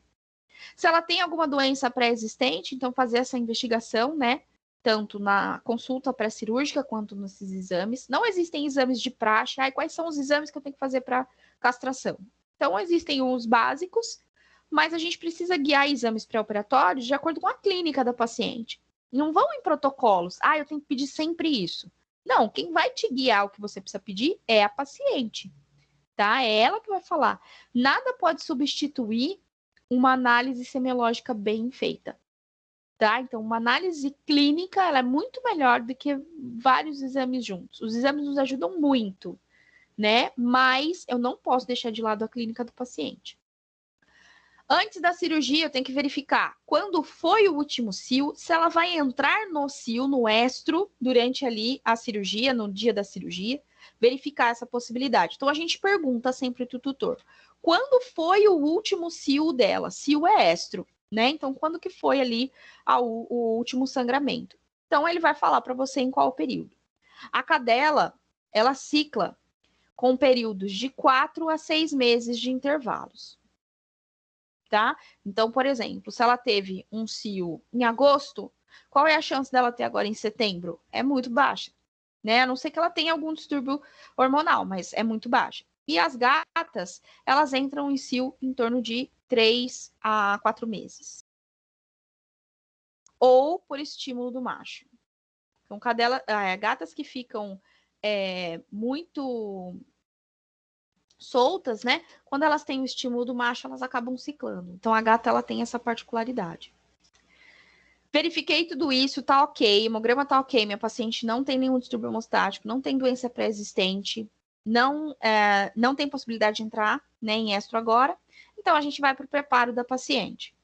Se ela tem alguma doença pré-existente, então fazer essa investigação, né? Tanto na consulta pré-cirúrgica quanto nesses exames. Não existem exames de praxe. Quais são os exames que eu tenho que fazer para castração? Então, existem os básicos, mas a gente precisa guiar exames pré-operatórios de acordo com a clínica da paciente. Não vão em protocolos. Eu tenho que pedir sempre isso. Não, quem vai te guiar o que você precisa pedir é a paciente, tá? É ela que vai falar. Nada pode substituir uma análise semiológica bem feita, tá? Então, uma análise clínica, ela é muito melhor do que vários exames juntos. Os exames nos ajudam muito, né? Mas eu não posso deixar de lado a clínica do paciente. Antes da cirurgia, eu tenho que verificar quando foi o último cio, se ela vai entrar no cio, no estro, durante ali a cirurgia, no dia da cirurgia, verificar essa possibilidade. Então, a gente pergunta sempre para o tutor, quando foi o último cio dela? Cio é estro, né? Então, quando que foi ali o último sangramento? Então, ele vai falar para você em qual período. A cadela, ela cicla com períodos de 4 a 6 meses de intervalos. Tá? Então, por exemplo, se ela teve um cio em agosto, qual é a chance dela ter agora em setembro? É muito baixa, né? A não ser que ela tenha algum distúrbio hormonal, mas é muito baixa. E as gatas, elas entram em cio em torno de 3 a 4 meses. Ou por estímulo do macho. Então, gatas que ficam muito soltas, né? Quando elas têm o estímulo do macho, elas acabam ciclando. Então, a gata, ela tem essa particularidade. Verifiquei tudo isso, tá ok, hemograma tá ok, minha paciente não tem nenhum distúrbio hemostático, não tem doença pré-existente, não tem possibilidade de entrar, né, em estro agora. Então, a gente vai para o preparo da paciente.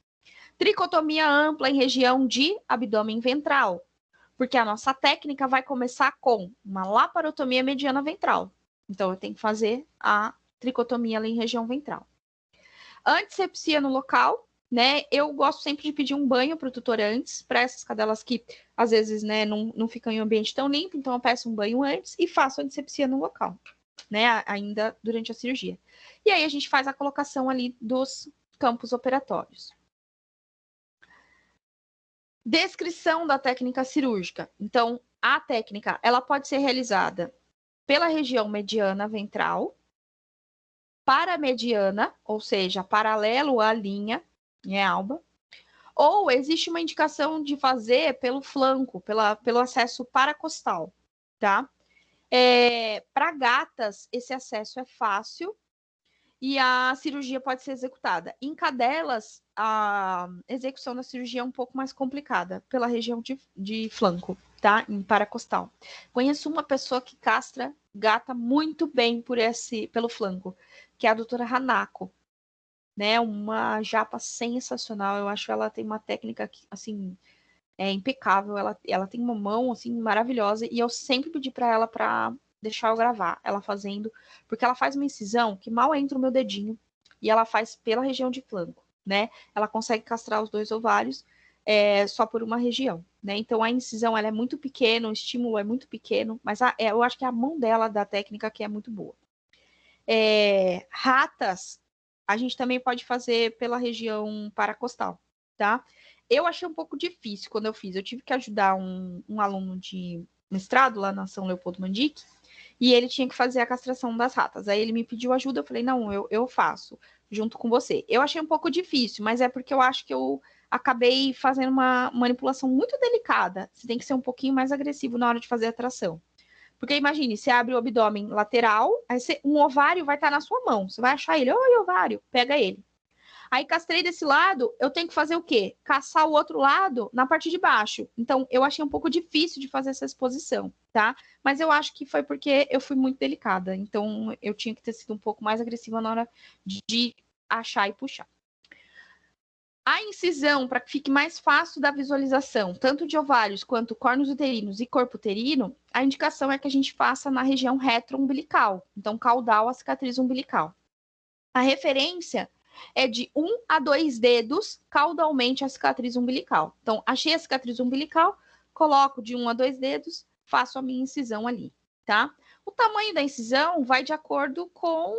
Tricotomia ampla em região de abdômen ventral, porque a nossa técnica vai começar com uma laparotomia mediana ventral. Então, eu tenho que fazer a tricotomia ali em região ventral. Antisepsia no local, né? Eu gosto sempre de pedir um banho para o tutor antes, para essas cadelas que às vezes, né, não ficam em um ambiente tão limpo, então eu peço um banho antes e faço antisepsia no local, né? Ainda durante a cirurgia. E aí a gente faz a colocação ali dos campos operatórios. Descrição da técnica cirúrgica. Então, a técnica, ela pode ser realizada pela região mediana ventral, paramediana, ou seja, paralelo à linha, né, alba, ou existe uma indicação de fazer pelo flanco, pelo acesso paracostal, tá? Para gatas, esse acesso é fácil e a cirurgia pode ser executada. Em cadelas, a execução da cirurgia é um pouco mais complicada, pela região de flanco, tá? Em paracostal. Conheço uma pessoa que castra gata muito bem pelo flanco, que é a doutora Hanako, né? Uma japa sensacional. Eu acho que ela tem uma técnica que, assim, é impecável. Ela tem uma mão, assim, maravilhosa. E eu sempre pedi para ela para deixar eu gravar ela fazendo, porque ela faz uma incisão que mal entra o meu dedinho e ela faz pela região de flanco, né? Ela consegue castrar os 2 ovários só por uma região, né? Então a incisão ela é muito pequena, o estímulo é muito pequeno, mas eu acho que é a mão dela da técnica que é muito boa. Ratas, a gente também pode fazer pela região paracostal, tá? Eu achei um pouco difícil quando eu fiz. Eu tive que ajudar um aluno de mestrado lá na São Leopoldo Mandic, e ele tinha que fazer a castração das ratas. Aí ele me pediu ajuda, eu falei, não, eu faço, junto com você. Eu achei um pouco difícil, mas é porque eu acho que eu acabei fazendo uma manipulação muito delicada. Você tem que ser um pouquinho mais agressivo na hora de fazer a tração. Porque imagine, você abre o abdômen lateral, aí um ovário vai estar na sua mão. Você vai achar ele, oi, ovário, pega ele. Aí castrei desse lado, eu tenho que fazer o quê? Caçar o outro lado na parte de baixo. Então, eu achei um pouco difícil de fazer essa exposição, tá? Mas eu acho que foi porque eu fui muito delicada. Então, eu tinha que ter sido um pouco mais agressiva na hora de achar e puxar. A incisão, para que fique mais fácil da visualização, tanto de ovários quanto cornos uterinos e corpo uterino, a indicação é que a gente faça na região retroumbilical, então caudal a cicatriz umbilical. A referência é de 1 a 2 dedos caudalmente a cicatriz umbilical. Então, achei a cicatriz umbilical, coloco de 1 a 2 dedos, faço a minha incisão ali, tá? O tamanho da incisão vai de acordo com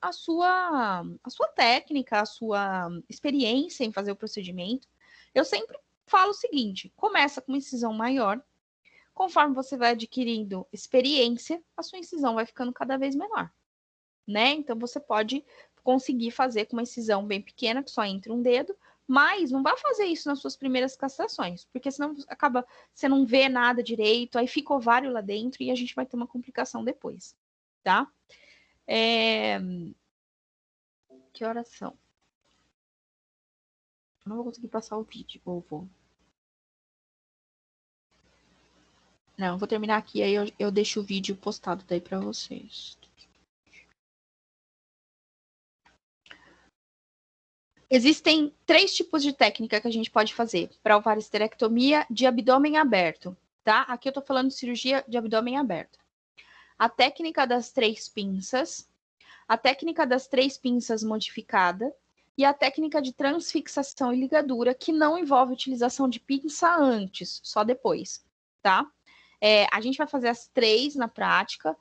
a sua técnica, a sua experiência em fazer o procedimento. Eu sempre falo o seguinte: começa com uma incisão maior, conforme você vai adquirindo experiência, a sua incisão vai ficando cada vez menor, né? Então você pode conseguir fazer com uma incisão bem pequena, que só entra um dedo, mas não vá fazer isso nas suas primeiras castrações, porque senão acaba, você não vê nada direito, aí fica ovário lá dentro e a gente vai ter uma complicação depois, tá? Que horas são? Não vou conseguir passar o vídeo, ou vou? Não, vou terminar aqui, aí eu deixo o vídeo postado daí para vocês. Existem 3 tipos de técnica que a gente pode fazer para ovariosterectomia de abdômen aberto, tá? Aqui eu tô falando de cirurgia de abdômen aberto. A técnica das 3 pinças, a técnica das 3 pinças modificada e a técnica de transfixação e ligadura, que não envolve utilização de pinça antes, só depois, tá? A gente vai fazer as 3 na prática,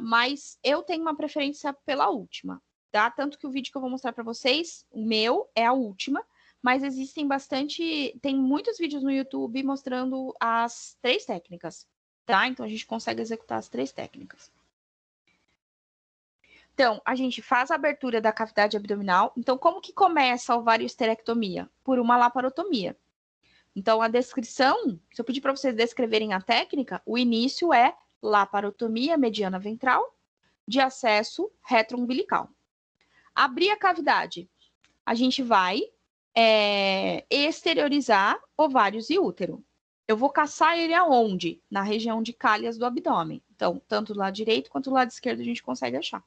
mas eu tenho uma preferência pela última, tá? Tanto que o vídeo que eu vou mostrar para vocês, o meu é a última, mas tem muitos vídeos no YouTube mostrando as 3 técnicas, tá? Então a gente consegue executar as 3 técnicas. Então, a gente faz a abertura da cavidade abdominal. Então, como que começa a ovarioesterectomia? Por uma laparotomia. Então, a descrição, se eu pedir para vocês descreverem a técnica, o início é laparotomia mediana ventral de acesso retroumbilical. Abrir a cavidade, a gente vai exteriorizar ovários e útero. Eu vou caçar ele aonde? Na região de calhas do abdômen. Então, tanto do lado direito quanto do lado esquerdo a gente consegue achar.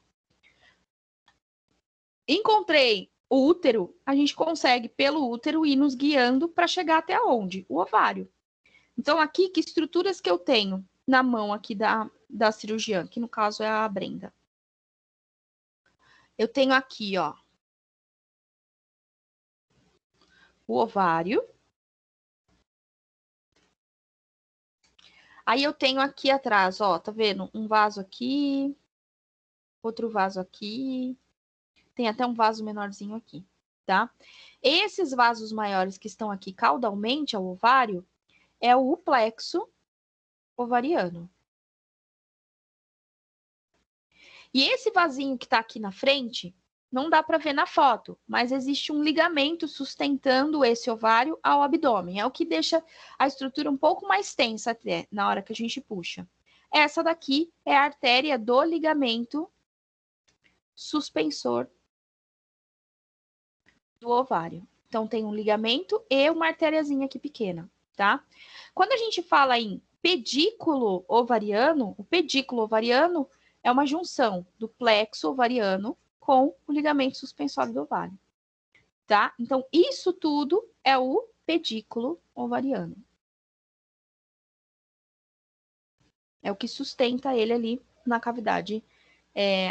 Encontrei o útero, a gente consegue, pelo útero, ir nos guiando para chegar até onde? O ovário. Então, aqui, que estruturas que eu tenho na mão aqui da cirurgiã, que no caso é a Brenda. Eu tenho aqui, ó, o ovário. Aí eu tenho aqui atrás, ó, tá vendo? Um vaso aqui, outro vaso aqui, tem até um vaso menorzinho aqui, tá? Esses vasos maiores que estão aqui caudalmente ao ovário é o plexo ovariano. E esse vasinho que tá aqui na frente, não dá para ver na foto, mas existe um ligamento sustentando esse ovário ao abdômen. É o que deixa a estrutura um pouco mais tensa até na hora que a gente puxa. Essa daqui é a artéria do ligamento suspensor do ovário. Então, tem um ligamento e uma artériazinha aqui pequena, tá? Quando a gente fala em pedículo ovariano, o pedículo ovariano é uma junção do plexo ovariano com o ligamento suspensório do ovário, tá? Então, isso tudo é o pedículo ovariano. É o que sustenta ele ali na cavidade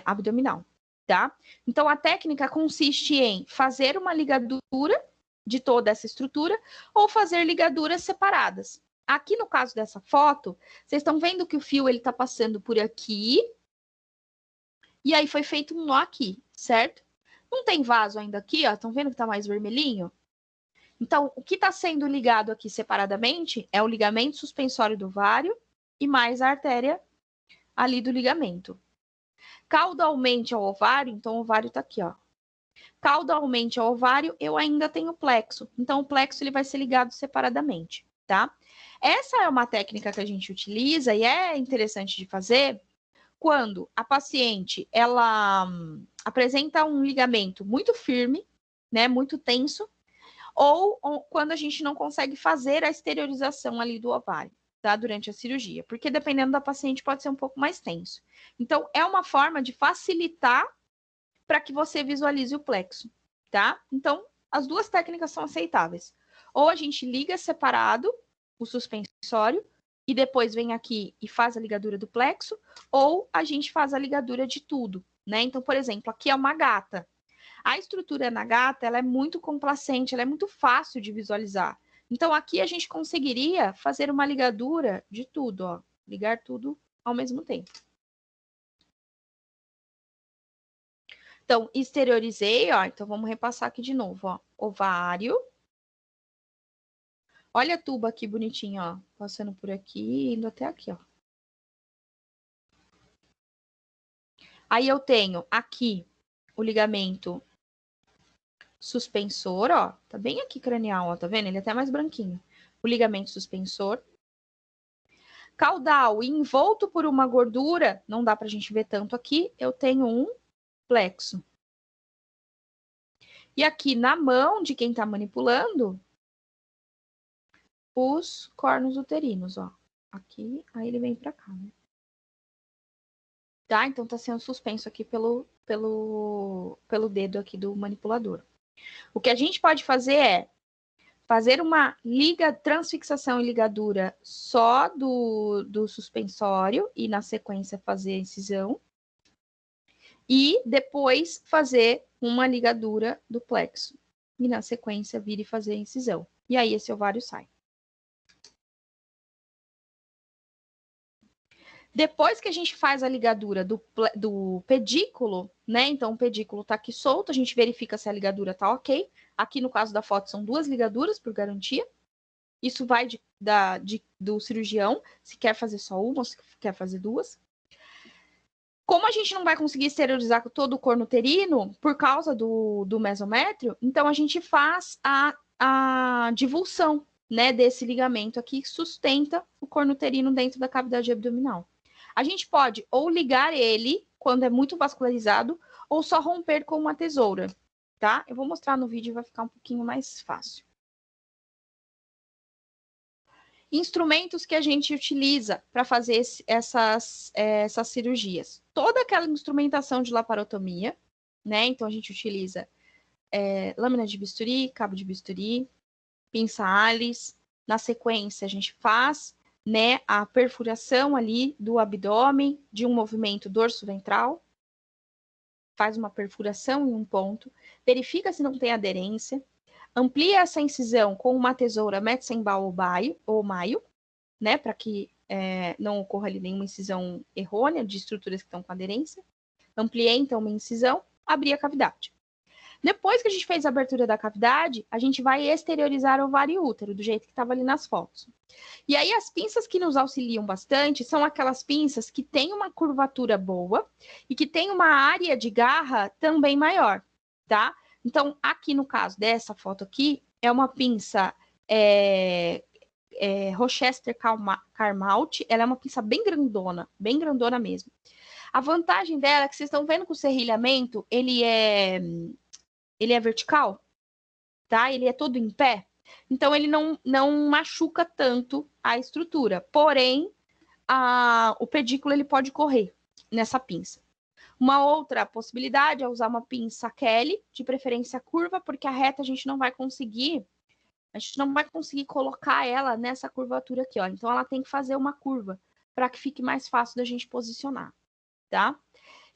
abdominal, tá? Então, a técnica consiste em fazer uma ligadura de toda essa estrutura ou fazer ligaduras separadas. Aqui no caso dessa foto, vocês estão vendo que o fio ele tá passando por aqui e aí foi feito um nó aqui, certo? Não tem vaso ainda aqui, ó. Estão vendo que tá mais vermelhinho? Então, o que está sendo ligado aqui separadamente é o ligamento suspensório do ovário e mais a artéria ali do ligamento. Caudalmente ao ovário, então o ovário está aqui, ó. Caudalmente ao ovário, eu ainda tenho o plexo. Então, o plexo ele vai ser ligado separadamente, tá? Essa é uma técnica que a gente utiliza e é interessante de fazer quando a paciente ela apresenta um ligamento muito firme, né, muito tenso, ou quando a gente não consegue fazer a exteriorização ali do ovário, tá, durante a cirurgia, porque dependendo da paciente pode ser um pouco mais tenso. Então, é uma forma de facilitar para que você visualize o plexo, tá? Então, as duas técnicas são aceitáveis. Ou a gente liga separado o suspensório e depois vem aqui e faz a ligadura do plexo, ou a gente faz a ligadura de tudo, né? Então, por exemplo, aqui é uma gata. A estrutura na gata, ela é muito complacente, ela é muito fácil de visualizar. Então, aqui a gente conseguiria fazer uma ligadura de tudo, ó. Ligar tudo ao mesmo tempo. Então, exteriorizei, ó. Então, vamos repassar aqui de novo, ó. Ovário. Olha a tuba aqui bonitinha, ó. Passando por aqui, indo até aqui, ó. Aí eu tenho aqui o ligamento suspensor, ó. Tá bem aqui cranial, ó. Tá vendo? Ele é até mais branquinho. O ligamento suspensor. Caudal envolto por uma gordura, não dá pra gente ver tanto aqui, eu tenho um plexo. E aqui na mão de quem tá manipulando, os cornos uterinos, ó. Aqui, aí ele vem pra cá, né? Tá? Então tá sendo suspenso aqui pelo dedo aqui do manipulador. O que a gente pode fazer é fazer uma transfixação e ligadura só do suspensório e na sequência fazer a incisão. E depois fazer uma ligadura do plexo. E na sequência vir e fazer a incisão. E aí esse ovário sai. Depois que a gente faz a ligadura do pedículo, né? Então o pedículo tá aqui solto, a gente verifica se a ligadura tá ok. Aqui no caso da foto são 2 ligaduras por garantia. Isso vai do cirurgião, se quer fazer só uma ou se quer fazer 2. Como a gente não vai conseguir exteriorizar todo o corno uterino por causa do mesométrio, então a gente faz a divulsão, né, desse ligamento aqui que sustenta o corno uterino dentro da cavidade abdominal. A gente pode ou ligar ele quando é muito vascularizado ou só romper com uma tesoura, tá? Eu vou mostrar no vídeo e vai ficar um pouquinho mais fácil. Instrumentos que a gente utiliza para fazer essas cirurgias. Toda aquela instrumentação de laparotomia, né? Então, a gente utiliza lâmina de bisturi, cabo de bisturi, pinça Allis. Na sequência, a gente faz, né, a perfuração ali do abdômen de um movimento dorso-ventral. Faz uma perfuração em um ponto, verifica se não tem aderência. Amplia essa incisão com uma tesoura Metzenbaum ou Maio, né, para que não ocorra ali nenhuma incisão errônea de estruturas que estão com aderência. Ampliei, então, uma incisão, abri a cavidade. Depois que a gente fez a abertura da cavidade, a gente vai exteriorizar o ovário e útero, do jeito que estava ali nas fotos. E aí, as pinças que nos auxiliam bastante são aquelas pinças que têm uma curvatura boa e que têm uma área de garra também maior, tá? Então, aqui no caso dessa foto aqui, é uma pinça Rochester Carmalt, ela é uma pinça bem grandona mesmo. A vantagem dela é que vocês estão vendo que o serrilhamento, ele é vertical, tá? Ele é todo em pé, então ele não machuca tanto a estrutura. Porém, o pedículo ele pode correr nessa pinça. Uma outra possibilidade é usar uma pinça Kelly, de preferência curva, porque a reta a gente não vai conseguir colocar ela nessa curvatura aqui, ó. Então ela tem que fazer uma curva para que fique mais fácil da gente posicionar, tá?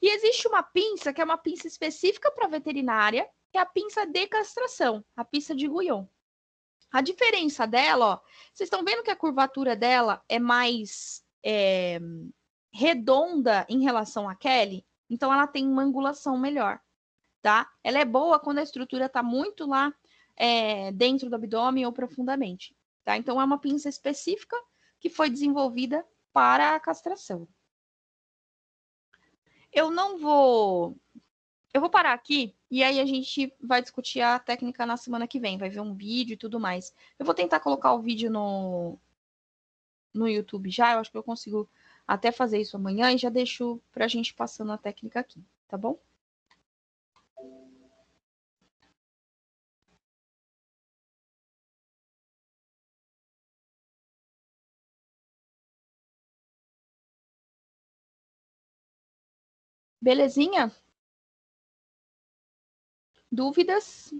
E existe uma pinça que é uma pinça específica para veterinária, que é a pinça de castração, a pinça de Guyon. A diferença dela, ó, vocês estão vendo que a curvatura dela é mais redonda em relação à Kelly? Então ela tem uma angulação melhor, tá? Ela é boa quando a estrutura está muito lá dentro do abdômen ou profundamente, tá? Então é uma pinça específica que foi desenvolvida para a castração. Eu vou parar aqui e aí a gente vai discutir a técnica na semana que vem, vai ver um vídeo e tudo mais. Eu vou tentar colocar o vídeo no YouTube já, eu acho que eu consigo até fazer isso amanhã e já deixo pra gente passando a técnica aqui, tá bom? Belezinha? Dúvidas?